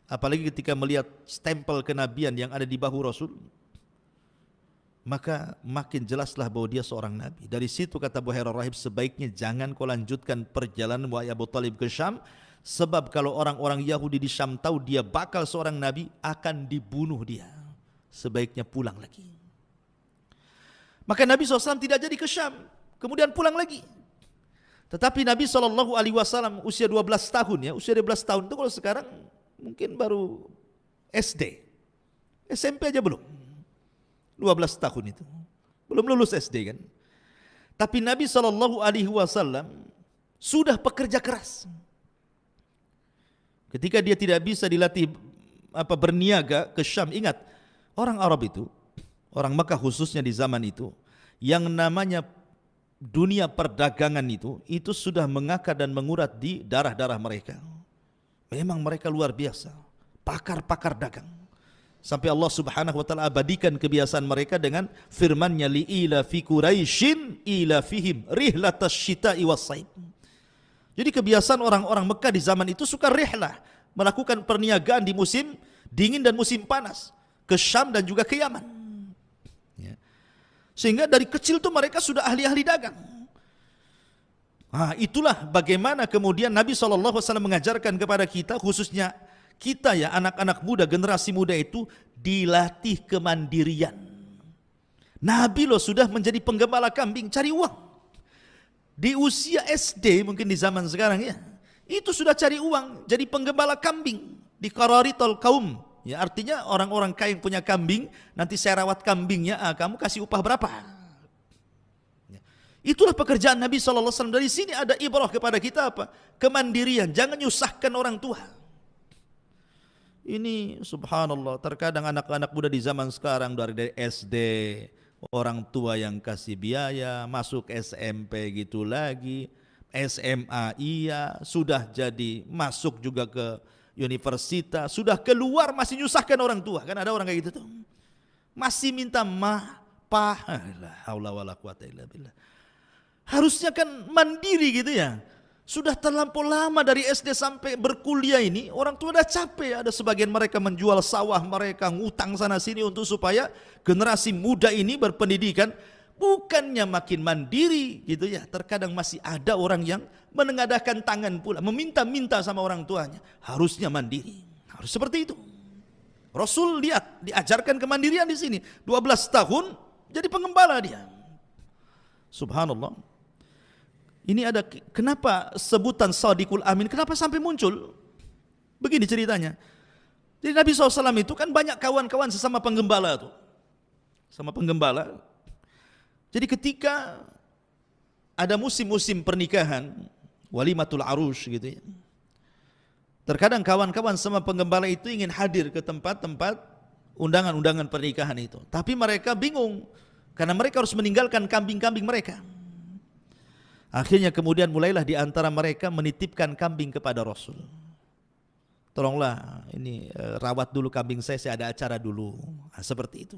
Apalagi ketika melihat stempel kenabian yang ada di bahu Rasul, maka makin jelaslah bahwa dia seorang nabi. Dari situ kata Buhaira Rahib, sebaiknya jangan kau lanjutkan perjalanan wahai Abu Talib ke Syam, sebab kalau orang-orang Yahudi di Syam tahu dia bakal seorang nabi, akan dibunuh dia. Sebaiknya pulang lagi. Maka Nabi SAW tidak jadi ke Syam, kemudian pulang lagi. Tetapi Nabi SAW usia 12 tahun ya, usia 12 tahun itu kalau sekarang mungkin baru SD, SMP aja belum. 12 tahun itu, belum lulus SD kan. Tapi Nabi SAW sudah pekerja keras. Ketika dia tidak bisa dilatih berniaga ke Syam, ingat orang Arab itu, orang Mekah khususnya di zaman itu, yang namanya dunia perdagangan itu sudah mengakar dan mengurat di darah-darah mereka. Memang mereka luar biasa, pakar-pakar dagang. Sampai Allah Subhanahu wa taala abadikan kebiasaan mereka dengan firman-Nya, li ila fi quraisyin ila fihim rihlatas syita'i was-saif. Jadi kebiasaan orang-orang Mekah di zaman itu suka rihlah, melakukan perniagaan di musim dingin dan musim panas, ke Syam dan juga ke Yaman. Sehingga dari kecil tuh mereka sudah ahli-ahli dagang. Nah, itulah bagaimana kemudian Nabi SAW mengajarkan kepada kita, khususnya kita ya anak-anak muda, generasi muda itu dilatih kemandirian. Nabi loh sudah menjadi penggembala kambing, cari uang. Di usia SD mungkin di zaman sekarang ya, itu sudah cari uang, jadi penggembala kambing di Qararitul Qaum. Ya, artinya orang-orang kaya yang punya kambing, nanti saya rawat kambingnya, kamu kasih upah berapa? Ya. Itulah pekerjaan Nabi SAW. Dari sini ada ibrah kepada kita apa? Kemandirian, jangan nyusahkan orang tua. Ini subhanallah, terkadang anak-anak muda di zaman sekarang dari SD, orang tua yang kasih biaya, masuk SMP gitu lagi, SMA iya, sudah jadi masuk juga ke universitas, sudah keluar masih nyusahkan orang tua. Kan ada orang kayak gitu tuh, masih minta la haula wala quwata illa billah. Harusnya kan mandiri gitu ya. Sudah terlampau lama dari SD sampai berkuliah ini, orang tua udah capek. Ada sebagian mereka menjual sawah mereka, ngutang sana sini untuk supaya generasi muda ini berpendidikan. Bukannya makin mandiri gitu ya. Terkadang masih ada orang yang menengadahkan tangan pula, meminta-minta sama orang tuanya. Harusnya mandiri, harus seperti itu. Rasul lihat, diajarkan kemandirian di sini. 12 tahun jadi pengembala dia. Subhanallah. Ini ada, kenapa sebutan Shadiqul Amin, kenapa sampai muncul? Begini ceritanya. Jadi Nabi SAW itu kan banyak kawan-kawan sesama penggembala tuh. Sama penggembala. Jadi ketika ada musim-musim pernikahan, walimatul arush gitu ya. Terkadang kawan-kawan sama penggembala itu ingin hadir ke tempat-tempat undangan-undangan pernikahan itu. Tapi mereka bingung, karena mereka harus meninggalkan kambing-kambing mereka. Akhirnya kemudian mulailah di antara mereka menitipkan kambing kepada Rasul. Tolonglah ini rawat dulu kambing saya ada acara dulu. Nah, seperti itu.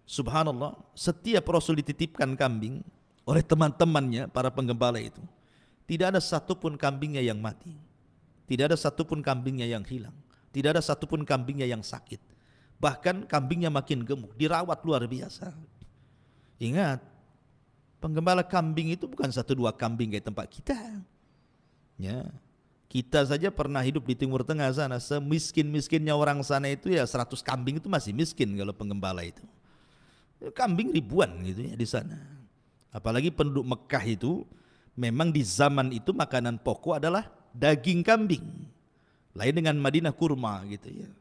Subhanallah, setiap Rasul dititipkan kambing oleh teman-temannya, para penggembala itu, tidak ada satupun kambingnya yang mati. Tidak ada satupun kambingnya yang hilang. Tidak ada satupun kambingnya yang sakit. Bahkan kambingnya makin gemuk, dirawat luar biasa. Ingat, penggembala kambing itu bukan 1-2 kambing kayak tempat kita. Ya, kita saja pernah hidup di Timur Tengah sana, semiskin-miskinnya orang sana itu ya 100 kambing itu masih miskin kalau penggembala itu. Kambing ribuan gitu ya di sana. Apalagi penduduk Mekah itu memang di zaman itu makanan pokok adalah daging kambing. Lain dengan Madinah kurma gitu ya.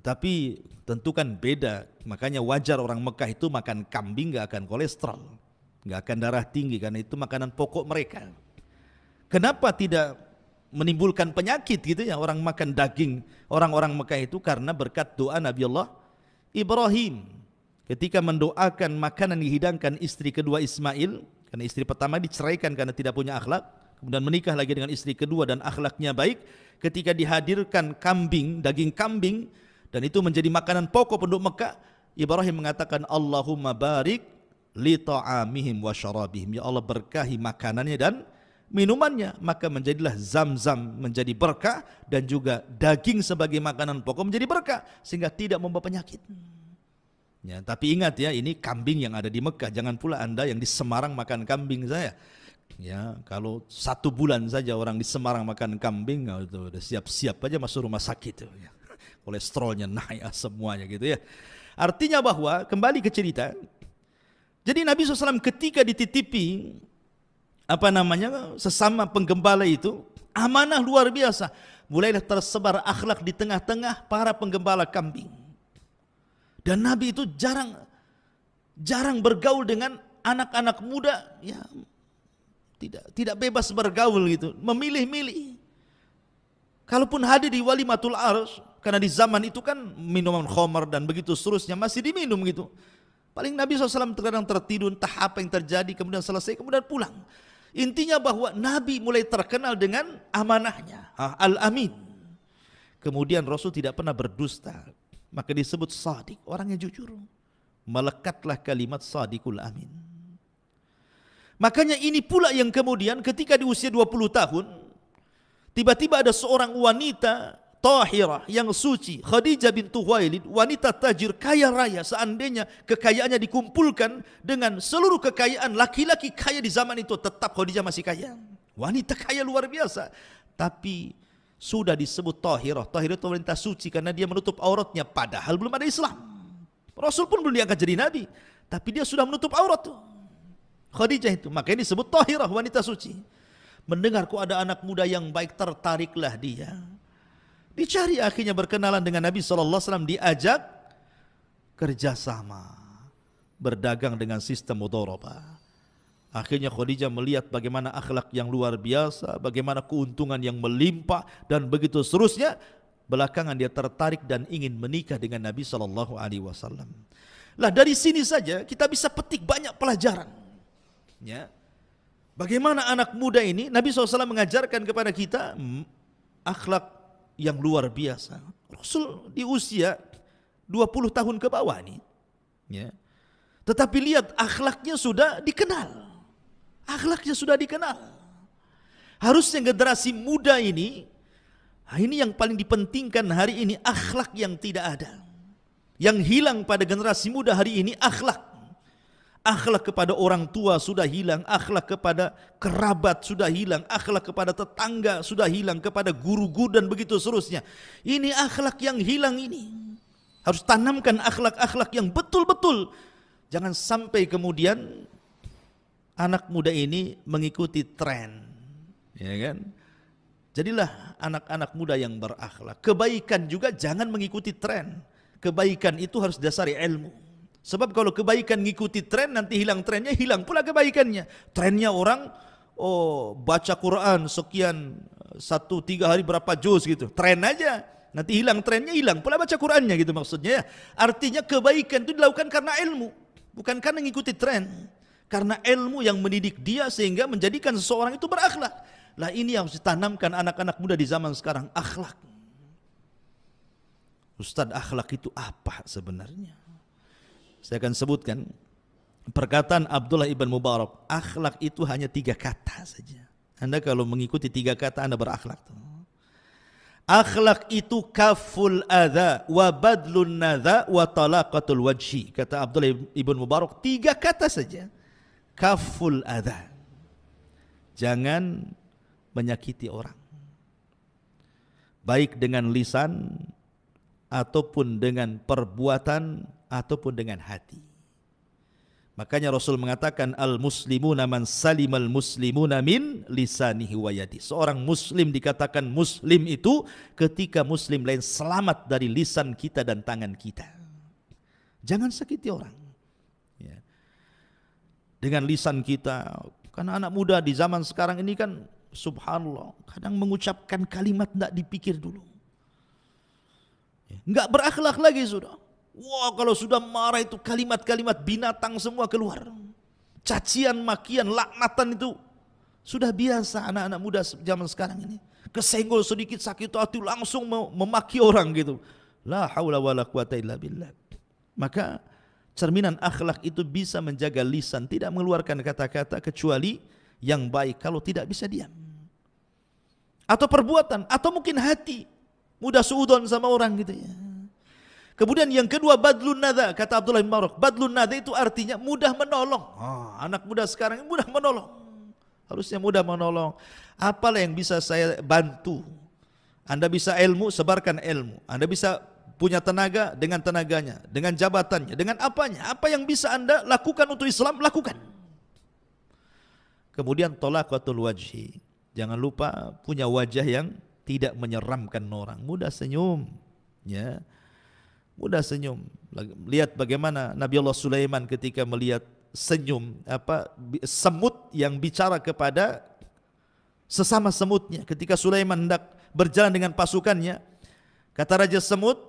Tetapi tentu kan beda, makanya wajar orang Mekah itu makan kambing gak akan kolesterol, gak akan darah tinggi, karena itu makanan pokok mereka. Kenapa tidak menimbulkan penyakit gitu ya orang makan daging orang-orang Mekah itu? Karena berkat doa Nabi Allah Ibrahim ketika mendoakan makanan dihidangkan istri kedua Ismail, karena istri pertama diceraikan karena tidak punya akhlak, kemudian menikah lagi dengan istri kedua dan akhlaknya baik. Ketika dihadirkan kambing, daging kambing, dan itu menjadi makanan pokok penduduk Mekah, Ibrahim mengatakan Allahumma barik li ta'amihim wa syarabihim, ya Allah berkahi makanannya dan minumannya. Maka menjadilah Zam-Zam menjadi berkah, dan juga daging sebagai makanan pokok menjadi berkah, sehingga tidak membawa penyakit. Ya, tapi ingat ya, ini kambing yang ada di Mekah. Jangan pula Anda yang di Semarang makan kambing saya. Ya, kalau 1 bulan saja orang di Semarang makan kambing, itu udah siap-siap aja masuk rumah sakit. Ya. Kolesterolnya naik semuanya gitu ya. Artinya bahwa, kembali ke cerita, jadi Nabi SAW ketika dititipi sesama penggembala itu, amanah luar biasa. Mulailah tersebar akhlak di tengah-tengah para penggembala kambing. Dan Nabi itu jarang bergaul dengan anak-anak muda, ya tidak bebas bergaul gitu, memilih-milih. Kalaupun hadir di walimatul arush, karena di zaman itu kan minuman khamar dan begitu seterusnya masih diminum gitu. Paling Nabi SAW terkadang tertidur, entah apa yang terjadi, kemudian selesai, kemudian pulang. Intinya bahwa Nabi mulai terkenal dengan amanahnya, Al-Amin. Kemudian Rasul tidak pernah berdusta, maka disebut Shadiq, orang yang jujur. Melekatlah kalimat Shadiqul Amin. Makanya ini pula yang kemudian ketika di usia 20 tahun, tiba-tiba ada seorang wanita tahirah yang suci, Khadijah bintu Khuwailid, wanita tajir kaya raya. Seandainya kekayaannya dikumpulkan dengan seluruh kekayaan laki-laki kaya di zaman itu, tetap Khadijah masih kaya. Wanita kaya luar biasa, tapi sudah disebut tahirah. Tahirah itu wanita suci karena dia menutup auratnya, padahal belum ada Islam. Rasul pun belum diangkat jadi nabi, tapi dia sudah menutup aurat tuh. Khadijah itu, makanya disebut tahirah, wanita suci. Mendengar kok ada anak muda yang baik, tertariklah dia. Dicari, akhirnya berkenalan dengan Nabi SAW, diajak kerjasama, berdagang dengan sistem mudharabah. Akhirnya Khadijah melihat bagaimana akhlak yang luar biasa, bagaimana keuntungan yang melimpah, dan begitu seterusnya. Belakangan dia tertarik dan ingin menikah dengan Nabi SAW. Lah dari sini saja kita bisa petik banyak pelajaran. Ya, bagaimana anak muda ini, Nabi SAW mengajarkan kepada kita akhlak yang luar biasa. Rasul di usia 20 tahun ke bawah nih, ya. Tetapi lihat akhlaknya sudah dikenal. Akhlaknya sudah dikenal. Harusnya generasi muda ini yang paling dipentingkan hari ini, akhlak yang tidak ada. Yang hilang pada generasi muda hari ini akhlak. Akhlak kepada orang tua sudah hilang, akhlak kepada kerabat sudah hilang, akhlak kepada tetangga sudah hilang, kepada guru-guru dan begitu seterusnya. Ini akhlak yang hilang ini. Harus tanamkan akhlak-akhlak yang betul-betul. Jangan sampai kemudian anak muda ini mengikuti tren. Ya kan? Jadilah anak-anak muda yang berakhlak. Kebaikan juga jangan mengikuti tren. Kebaikan itu harus dasari ilmu. Sebab kalau kebaikan ngikuti tren, nanti hilang trennya, hilang pula kebaikannya. Trennya orang, baca Quran sekian, 1-3 hari berapa juz gitu. Tren aja. Nanti hilang trennya, hilang pula baca Qurannya gitu maksudnya. Artinya kebaikan itu dilakukan karena ilmu. Bukan karena ngikuti tren. Karena ilmu yang mendidik dia sehingga menjadikan seseorang itu berakhlak. Lah ini yang harus ditanamkan anak-anak muda di zaman sekarang, akhlak. Ustaz, akhlak itu apa sebenarnya? Saya akan sebutkan perkataan Abdullah ibn Mubarak. Akhlak itu hanya 3 kata saja. Anda kalau mengikuti 3 kata, Anda berakhlak. Akhlak itu kaful adha wa badlun nadha wa talaqatul wajhi. Kata Abdullah ibn Mubarak, 3 kata saja. Kaful adha. Jangan menyakiti orang. Baik dengan lisan ataupun dengan perbuatan ataupun dengan hati. Makanya Rasul mengatakan al-muslimuna man salimal muslimuna min lisanihi wa yadi. Seorang muslim dikatakan muslim itu ketika muslim lain selamat dari lisan kita dan tangan kita. Jangan sakiti orang. Ya. Dengan lisan kita, karena anak muda di zaman sekarang ini kan subhanallah, kadang mengucapkan kalimat tidak dipikir dulu. Enggak berakhlak lagi sudah. Wah, kalau sudah marah itu kalimat-kalimat binatang semua keluar. Cacian, makian, laknatan itu sudah biasa anak-anak muda zaman sekarang ini. Kesenggol sedikit sakit hati langsung memaki orang gitu. La haula wala quwata illa billah. Maka cerminan akhlak itu bisa menjaga lisan, tidak mengeluarkan kata-kata kecuali yang baik. Kalau tidak bisa diam. Atau perbuatan, atau mungkin hati. Mudah suudon sama orang gitu ya. Kemudian yang kedua badlun nadha, kata Abdullah bin Mubarak. Badlun nadha itu artinya mudah menolong. Anak muda sekarang mudah menolong. Harusnya mudah menolong. Apalah yang bisa saya bantu? Anda bisa ilmu, sebarkan ilmu. Anda bisa punya tenaga dengan tenaganya, dengan jabatannya, dengan apanya. Apa yang bisa Anda lakukan untuk Islam, lakukan. Kemudian talaqatul wajhi. Jangan lupa punya wajah yang tidak menyeramkan orang. Mudah senyum. Ya. Mudah senyum. Lihat bagaimana Nabi Allah Sulaiman ketika melihat senyum semut yang bicara kepada sesama semutnya. Ketika Sulaiman hendak berjalan dengan pasukannya, kata Raja Semut,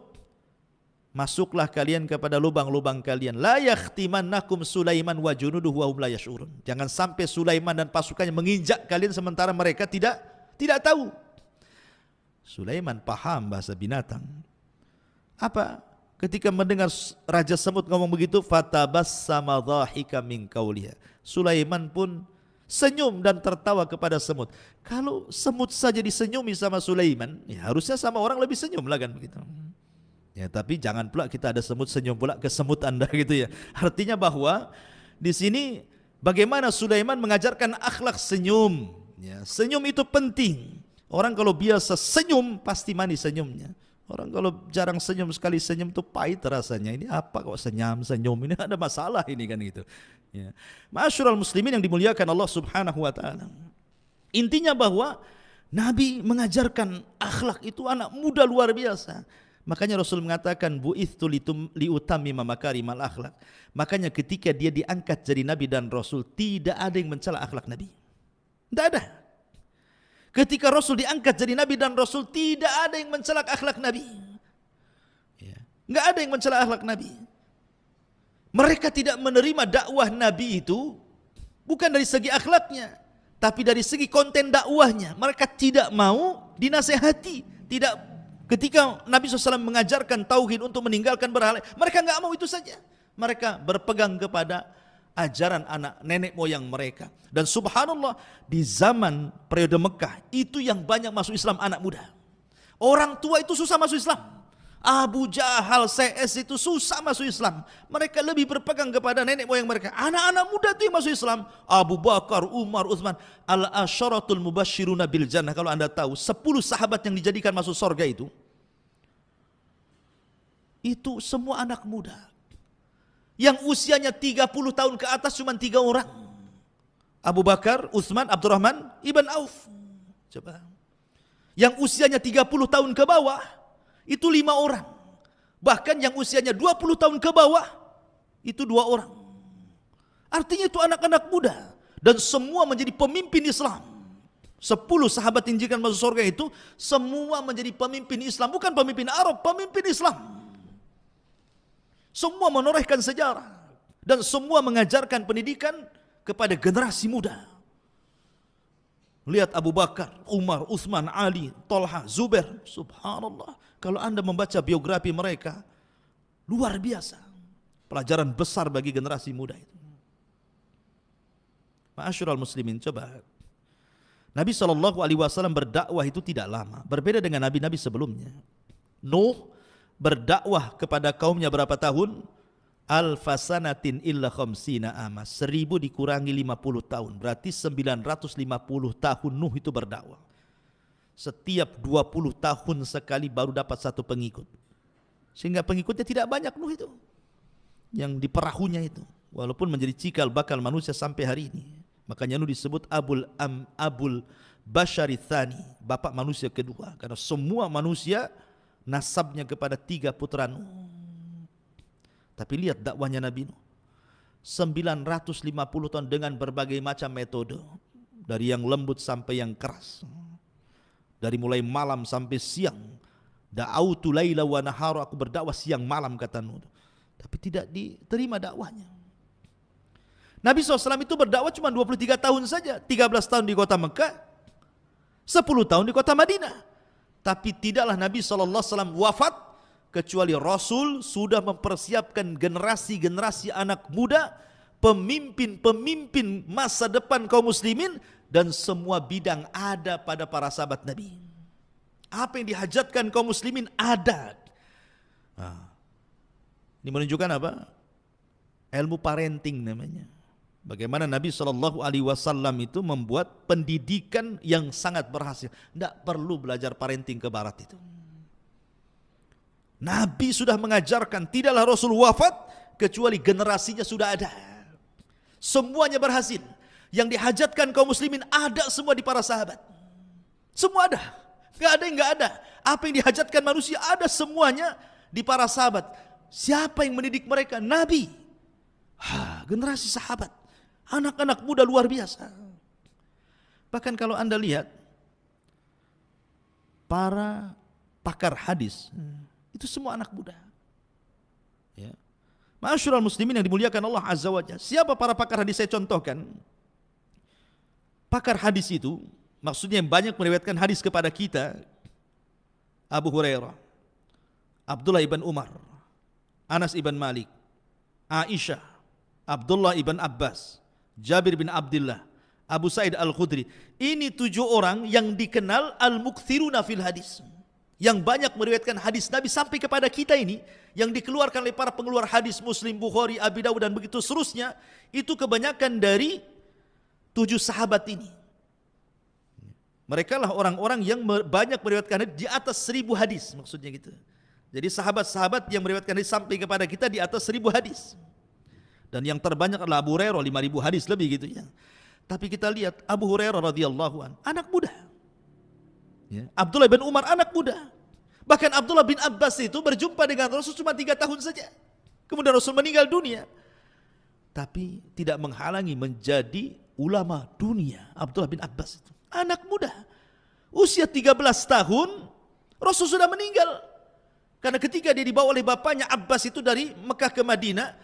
masuklah kalian kepada lubang-lubang kalian. La yakhtimannakum Sulaiman wa junuduhu wa hum la yash'urun. Jangan sampai Sulaiman dan pasukannya menginjak kalian sementara mereka tidak tahu. Sulaiman paham bahasa binatang. Apa? Ketika mendengar Raja Semut ngomong begitu, fatabassama dhahika min qawliha. Sulaiman pun senyum dan tertawa kepada semut. Kalau semut saja disenyumi sama Sulaiman, ya harusnya sama orang lebih senyum lah kan begitu. Ya, tapi jangan pula kita ada semut senyum pula ke semut Anda gitu ya. Artinya bahwa di sini bagaimana Sulaiman mengajarkan akhlak senyum. Ya, senyum itu penting. Orang kalau biasa senyum pasti manis senyumnya. Orang kalau jarang senyum, sekali senyum itu pahit rasanya. Ini apa kok senyum, ini ada masalah ini kan gitu. Ya. Ma'asyiral muslimin yang dimuliakan Allah Subhanahu wa taala. Intinya bahwa Nabi mengajarkan akhlak itu anak muda luar biasa. Makanya Rasul mengatakan bu'itsu liutammima makarimal akhlak. Makanya ketika dia diangkat jadi nabi dan rasul, tidak ada yang mencela akhlak Nabi. Tidak ada. Ketika Rasul diangkat jadi Nabi dan Rasul, tidak ada yang mencela akhlak Nabi. Enggak ada yang mencela akhlak Nabi. Mereka tidak menerima dakwah Nabi itu bukan dari segi akhlaknya, tapi dari segi konten dakwahnya. Mereka tidak mau dinasehati. Tidak, ketika Nabi SAW mengajarkan tauhid untuk meninggalkan berhala, mereka enggak mau itu saja. Mereka berpegang kepada ajaran anak nenek moyang mereka. Dan subhanallah, di zaman periode Mekah itu yang banyak masuk Islam anak muda. Orang tua itu susah masuk Islam. Abu Jahal, CS itu susah masuk Islam. Mereka lebih berpegang kepada nenek moyang mereka. Anak-anak muda itu yang masuk Islam. Abu Bakar, Umar, Utsman. Al-asyaratul mubasyiruna bil jannah. Kalau anda tahu, 10 sahabat yang dijadikan masuk surga itu semua anak muda. Yang usianya 30 tahun ke atas cuma 3 orang. Abu Bakar, Utsman, Abdurrahman, Ibn Auf. Coba. Yang usianya 30 tahun ke bawah, itu 5 orang. Bahkan yang usianya 20 tahun ke bawah, itu 2 orang. Artinya itu anak-anak muda. Dan semua menjadi pemimpin Islam. 10 sahabat yang dijadikan masuk surga itu, semua menjadi pemimpin Islam. Bukan pemimpin Arab, pemimpin Islam. Semua menorehkan sejarah. Dan semua mengajarkan pendidikan kepada generasi muda. Lihat Abu Bakar, Umar, Utsman, Ali, Tolha, Zubair. Subhanallah. Kalau anda membaca biografi mereka, luar biasa. Pelajaran besar bagi generasi muda itu. Ma'asyiral muslimin, coba. Nabi SAW berdakwah itu tidak lama. Berbeda dengan nabi-nabi sebelumnya. Nuh berdakwah kepada kaumnya berapa tahun? Alfasanatin illa khamsina ama. 1000 dikurangi 50 tahun. Berarti 950 tahun Nuh itu berdakwah. Setiap 20 tahun sekali baru dapat 1 pengikut. Sehingga pengikutnya tidak banyak Nuh itu. Yang di perahunya itu. Walaupun menjadi cikal bakal manusia sampai hari ini. Makanya Nuh disebut Abul Bashari Tsani. Bapak manusia kedua. Karena semua manusia nasabnya kepada 3 putra Nuh. Tapi lihat dakwahnya Nabi Nuh. 950 tahun dengan berbagai macam metode. Dari yang lembut sampai yang keras. Dari mulai malam sampai siang. Da'autu laila wa nahara, aku berdakwah siang malam kata Nuh. Tapi tidak diterima dakwahnya. Nabi SAW itu berdakwah cuma 23 tahun saja. 13 tahun di kota Mekah, 10 tahun di kota Madinah. Tapi tidaklah Nabi SAW wafat kecuali Rasul sudah mempersiapkan generasi-generasi anak muda, pemimpin-pemimpin masa depan kaum muslimin. Dan semua bidang ada pada para sahabat Nabi. Apa yang dihajatkan kaum muslimin ada. Ini menunjukkan apa? Ilmu parenting namanya. Bagaimana Nabi SAW itu membuat pendidikan yang sangat berhasil. Tidak perlu belajar parenting ke barat itu. Nabi sudah mengajarkan, tidaklah Rasul wafat kecuali generasinya sudah ada. Semuanya berhasil. Yang dihajatkan kaum muslimin ada semua di para sahabat. Semua ada. Gak ada yang gak ada. Apa yang dihajatkan manusia ada semuanya di para sahabat. Siapa yang mendidik mereka? Nabi. Generasi sahabat. Anak-anak muda luar biasa. Bahkan kalau anda lihat para pakar hadis, itu semua anak muda. Ya. Ma'asyiral muslimin yang dimuliakan Allah Azza wa Jalla. Siapa para pakar hadis saya contohkan? Pakar hadis itu maksudnya yang banyak meriwayatkan hadis kepada kita: Abu Hurairah, Abdullah ibn Umar, Anas ibn Malik, Aisyah, Abdullah ibn Abbas, Jabir bin Abdullah, Abu Sa'id Al-Khudri. Ini 7 orang yang dikenal al-mukthiruna fil hadis, yang banyak meriwayatkan hadis Nabi sampai kepada kita ini, yang dikeluarkan oleh para pengeluar hadis Muslim, Bukhari, Abi Dawud dan begitu seterusnya. Itu kebanyakan dari 7 sahabat ini. Mereka lah orang-orang yang banyak meriwayatkan hadis di atas 1000 hadis, maksudnya gitu. Jadi sahabat-sahabat yang meriwayatkan hadis sampai kepada kita di atas 1000 hadis. Dan yang terbanyak adalah Abu Hurairah, 5000 hadis lebih gitu ya. Tapi kita lihat Abu Hurairah radhiyallahu an, anak muda. Ya. Abdullah bin Umar anak muda. Bahkan Abdullah bin Abbas itu berjumpa dengan Rasul cuma 3 tahun saja. Kemudian Rasul meninggal dunia. Tapi tidak menghalangi menjadi ulama dunia. Abdullah bin Abbas itu anak muda. Usia 13 tahun Rasul sudah meninggal. Karena ketika dia dibawa oleh bapaknya Abbas itu dari Mekah ke Madinah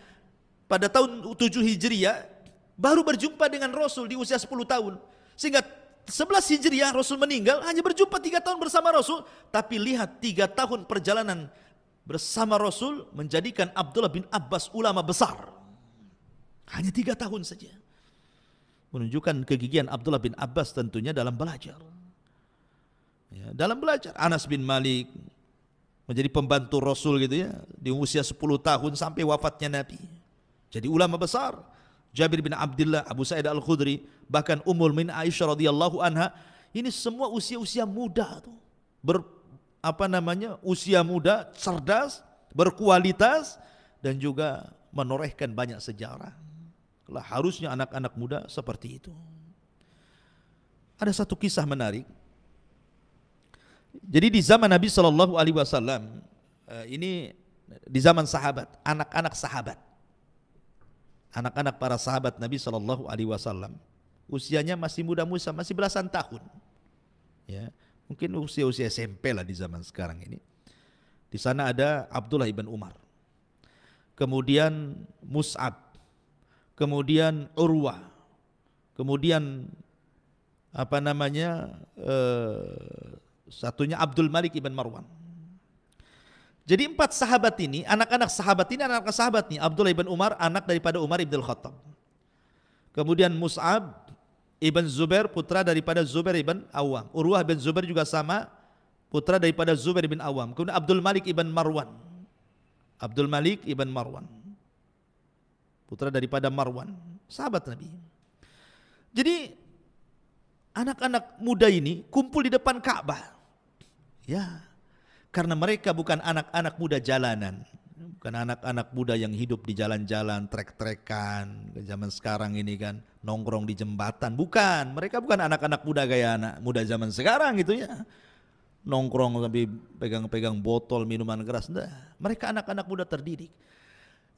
pada tahun 7 Hijriah, baru berjumpa dengan Rasul di usia 10 tahun. Sehingga 11 Hijriah Rasul meninggal, hanya berjumpa 3 tahun bersama Rasul. Tapi lihat 3 tahun perjalanan bersama Rasul menjadikan Abdullah bin Abbas ulama besar. Hanya 3 tahun saja. Menunjukkan kegigihan Abdullah bin Abbas tentunya dalam belajar. Ya, dalam belajar. Anas bin Malik menjadi pembantu Rasul gitu ya, di usia 10 tahun sampai wafatnya Nabi. Jadi ulama besar. Jabir bin Abdullah, Abu Sa'id Al-Khudri, bahkan Ummul Min Aisyah radhiyallahu anha, ini semua usia-usia muda tuh. Usia muda, cerdas, berkualitas dan juga menorehkan banyak sejarah. Lah harusnya anak-anak muda seperti itu. Ada satu kisah menarik. Jadi di zaman Nabi Shallallahu Alaihi Wasallam, ini di zaman sahabat, anak-anak sahabat, anak-anak para sahabat Nabi Shallallahu Alaihi Wasallam, usianya masih muda-muda, masih belasan tahun, ya, mungkin usia-usia SMP lah di zaman sekarang ini. Di sana ada Abdullah ibn Umar, kemudian Mus'ab, kemudian Urwah, kemudian satunya Abdul Malik ibn Marwan. Jadi 4 sahabat ini, anak-anak sahabat ini, anak-anak sahabat nih. Abdullah ibn Umar, anak daripada Umar ibn Khattab. Kemudian Mus'ab ibn Zubair, putra daripada Zubair ibn Awam. Urwah bin Zubair juga sama, putra daripada Zubair ibn Awam. Kemudian Abdul Malik ibn Marwan. Abdul Malik ibn Marwan, putra daripada Marwan, sahabat Nabi. Jadi anak-anak muda ini kumpul di depan Ka'bah. Ya, karena mereka bukan anak-anak muda jalanan, bukan anak-anak muda yang hidup di jalan-jalan, trek-trekan, zaman sekarang ini kan nongkrong di jembatan. Bukan, mereka bukan anak-anak muda gaya anak muda zaman sekarang gitu ya. Nongkrong sampai pegang-pegang botol minuman keras. Nah, mereka anak-anak muda terdidik.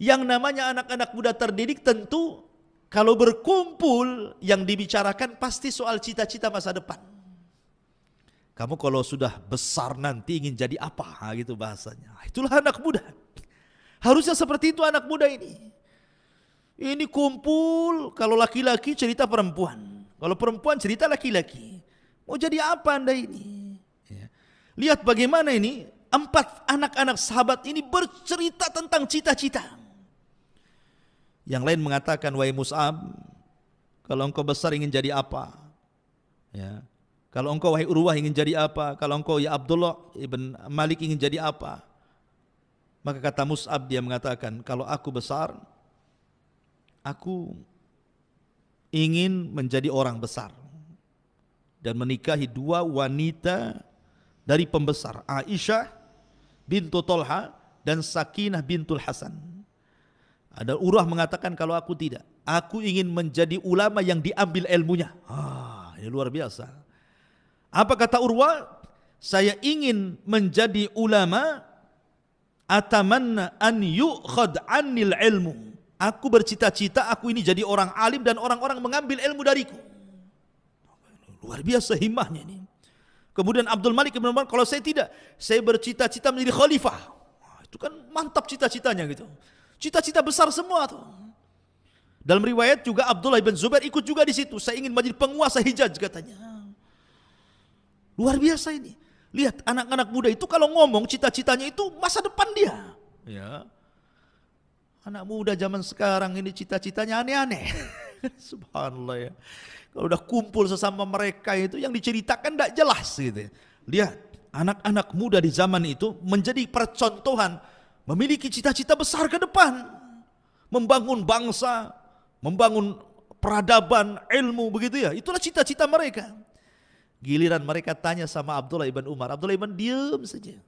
Yang namanya anak-anak muda terdidik tentu kalau berkumpul yang dibicarakan pasti soal cita-cita masa depan. Kamu kalau sudah besar nanti ingin jadi apa gitu bahasanya. Itulah anak muda. Harusnya seperti itu anak muda ini. Ini kumpul, kalau laki-laki cerita perempuan, kalau perempuan cerita laki-laki. Mau jadi apa Anda ini? Ya. Lihat bagaimana ini 4 anak-anak sahabat ini bercerita tentang cita-cita. Yang lain mengatakan, wahai Mus'ab, kalau engkau besar ingin jadi apa? Ya. Kalau engkau wahai Urwah ingin jadi apa? Kalau engkau ya Abdullah ibn Malik ingin jadi apa? Maka kata Mus'ab, dia mengatakan, kalau aku besar, aku ingin menjadi orang besar dan menikahi 2 wanita dari pembesar, Aisyah bintu Tolha dan Sakinah bintul Hasan. Ada Urwah mengatakan, kalau aku tidak, aku ingin menjadi ulama yang diambil ilmunya. Ini luar biasa. Apa kata Urwah? Saya ingin menjadi ulama, atamanna an yu'khad anil ilmu. Aku bercita-cita aku ini jadi orang alim dan orang-orang mengambil ilmu dariku. Luar biasa himmahnya ini. Kemudian Abdul Malik bin Marwan, kalau saya tidak, saya bercita-cita menjadi khalifah. Itu kan mantap cita-citanya gitu. Cita-cita besar semua tuh. Dalam riwayat juga Abdullah bin Zubair ikut juga di situ. Saya ingin menjadi penguasa Hijaz katanya. Luar biasa ini. Lihat anak-anak muda itu kalau ngomong cita-citanya itu masa depan dia. Ya. Anak muda zaman sekarang ini cita-citanya aneh-aneh. Subhanallah ya. Kalau udah kumpul sesama mereka itu yang diceritakan tidak jelas gitu. Lihat anak-anak muda di zaman itu menjadi percontohan, memiliki cita-cita besar ke depan, membangun bangsa, membangun peradaban, ilmu begitu ya. Itulah cita-cita mereka. Giliran mereka tanya sama Abdullah ibn Umar, Abdullah ibn diam saja.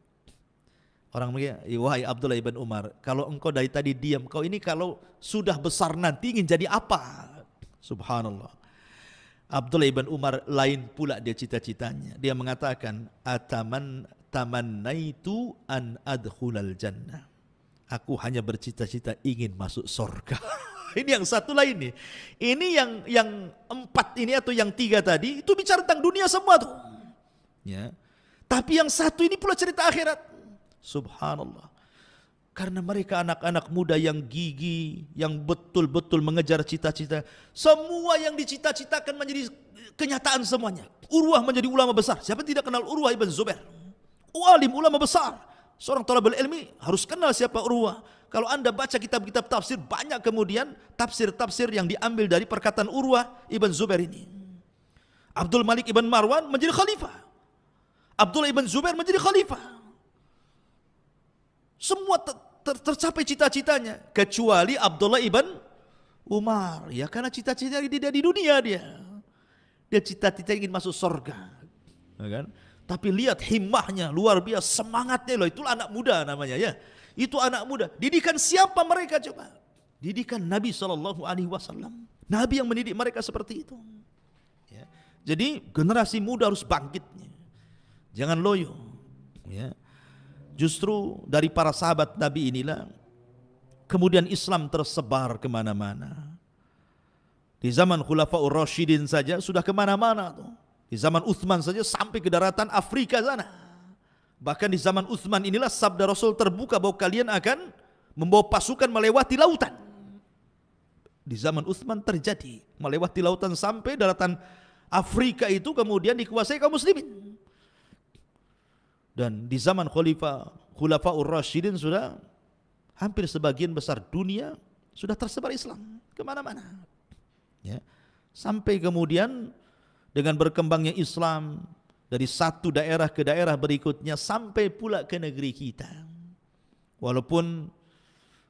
Orang mereka, wahai Abdullah ibn Umar, kalau engkau dari tadi diam, kau ini kalau sudah besar nanti ingin jadi apa? Subhanallah. Abdullah ibn Umar lain pula dia cita-citanya. Dia mengatakan, tamannaitu an adkhulal jannah. Aku hanya bercita-cita ingin masuk surga. Ini yang satu lain nih. Ini yang 4 ini atau yang 3 tadi itu bicara tentang dunia semua tuh. Ya. Tapi yang satu ini pula cerita akhirat. Subhanallah. Karena mereka anak-anak muda yang gigih, yang betul-betul mengejar cita-cita. Semua yang dicita-citakan menjadi kenyataan semuanya. Urwah menjadi ulama besar. Siapa tidak kenal Urwah ibn Zubair? Alim ulama besar. Seorang talabul ilmi harus kenal siapa Urwah. Kalau Anda baca kitab-kitab tafsir, banyak kemudian tafsir-tafsir yang diambil dari perkataan Urwah ibn Zubair ini. Abdul Malik ibn Marwan menjadi khalifah, Abdullah ibn Zubair menjadi khalifah. Semua tercapai cita-citanya, kecuali Abdullah ibn Umar. Ya karena cita-citanya dia di dunia dia cita-cita ingin masuk surga, ya kan? Tapi lihat himmahnya luar biasa, semangatnya loh. Itulah anak muda namanya ya. Itu anak muda. Didikan siapa mereka coba? Didikan Nabi SAW. Nabi yang mendidik mereka seperti itu. Ya. Jadi generasi muda harus bangkit. Jangan loyo. Ya. Justru dari para sahabat Nabi inilah kemudian Islam tersebar kemana-mana. Di zaman Khulafaur Rasyidin saja sudah kemana-mana tuh. Di zaman Uthman saja sampai ke daratan Afrika sana. Bahkan di zaman Uthman inilah sabda Rasul terbuka bahwa kalian akan membawa pasukan melewati lautan. Di zaman Uthman terjadi melewati lautan sampai daratan Afrika itu kemudian dikuasai kaum muslimin. Dan di zaman Khulafaur Rasyidin sudah hampir sebagian besar dunia sudah tersebar Islam kemana-mana. Ya. Sampai kemudian dengan berkembangnya Islam dari satu daerah ke daerah berikutnya sampai pula ke negeri kita. Walaupun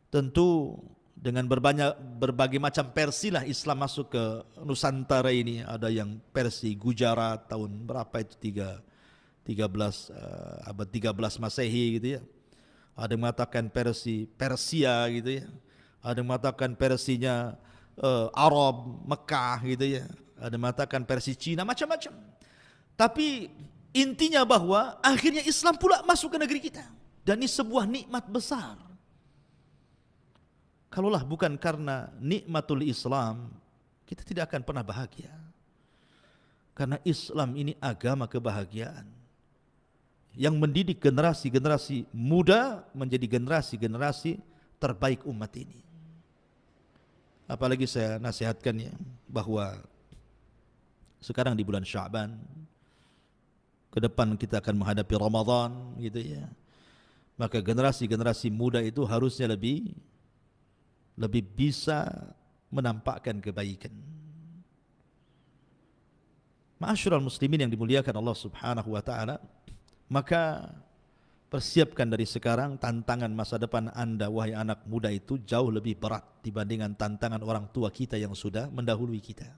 tentu dengan berbagai macam versi lah Islam masuk ke Nusantara ini. Ada yang versi Gujarat tahun berapa itu 13 abad 13 Masehi gitu ya. Ada yang mengatakan versi Persia gitu ya. Ada yang mengatakan versinya Arab, Mekah gitu ya. Ada yang mengatakan versi Cina, macam-macam. Tapi intinya bahwa akhirnya Islam pula masuk ke negeri kita. Dan ini sebuah nikmat besar. Kalaulah bukan karena nikmatul Islam, kita tidak akan pernah bahagia. Karena Islam ini agama kebahagiaan. Yang mendidik generasi-generasi muda menjadi generasi-generasi terbaik umat ini. Apalagi saya nasihatkan ya, bahwa sekarang di bulan Sya'ban, ke depan kita akan menghadapi Ramadan gitu ya. Maka generasi-generasi muda itu harusnya lebih bisa menampakkan kebaikan. Ma'asyiral muslimin yang dimuliakan Allah Subhanahu wa taala, maka persiapkan dari sekarang tantangan masa depan Anda wahai anak muda itu jauh lebih berat dibandingkan tantangan orang tua kita yang sudah mendahului kita.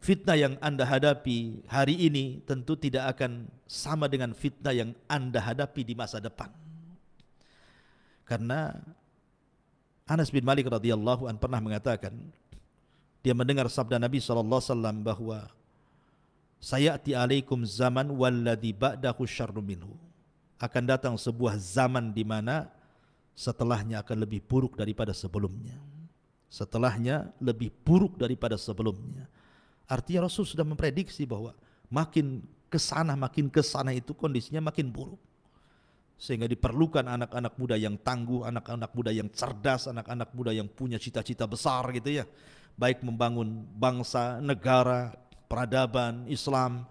Fitnah yang Anda hadapi hari ini tentu tidak akan sama dengan fitnah yang Anda hadapi di masa depan. Karena Anas bin Malik radhiyallahu an pernah mengatakan, dia mendengar sabda Nabi SAW bahwa sayati alaikum zaman walladhi ba'dahu syarru minhu. Akan datang sebuah zaman di mana setelahnya akan lebih buruk daripada sebelumnya. Setelahnya lebih buruk daripada sebelumnya. Artinya Rasul sudah memprediksi bahwa makin kesana itu kondisinya makin buruk. Sehingga diperlukan anak-anak muda yang tangguh, anak-anak muda yang cerdas, anak-anak muda yang punya cita-cita besar gitu ya. Baik membangun bangsa, negara, peradaban, Islam,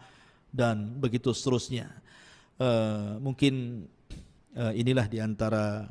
dan begitu seterusnya. Mungkin inilah diantara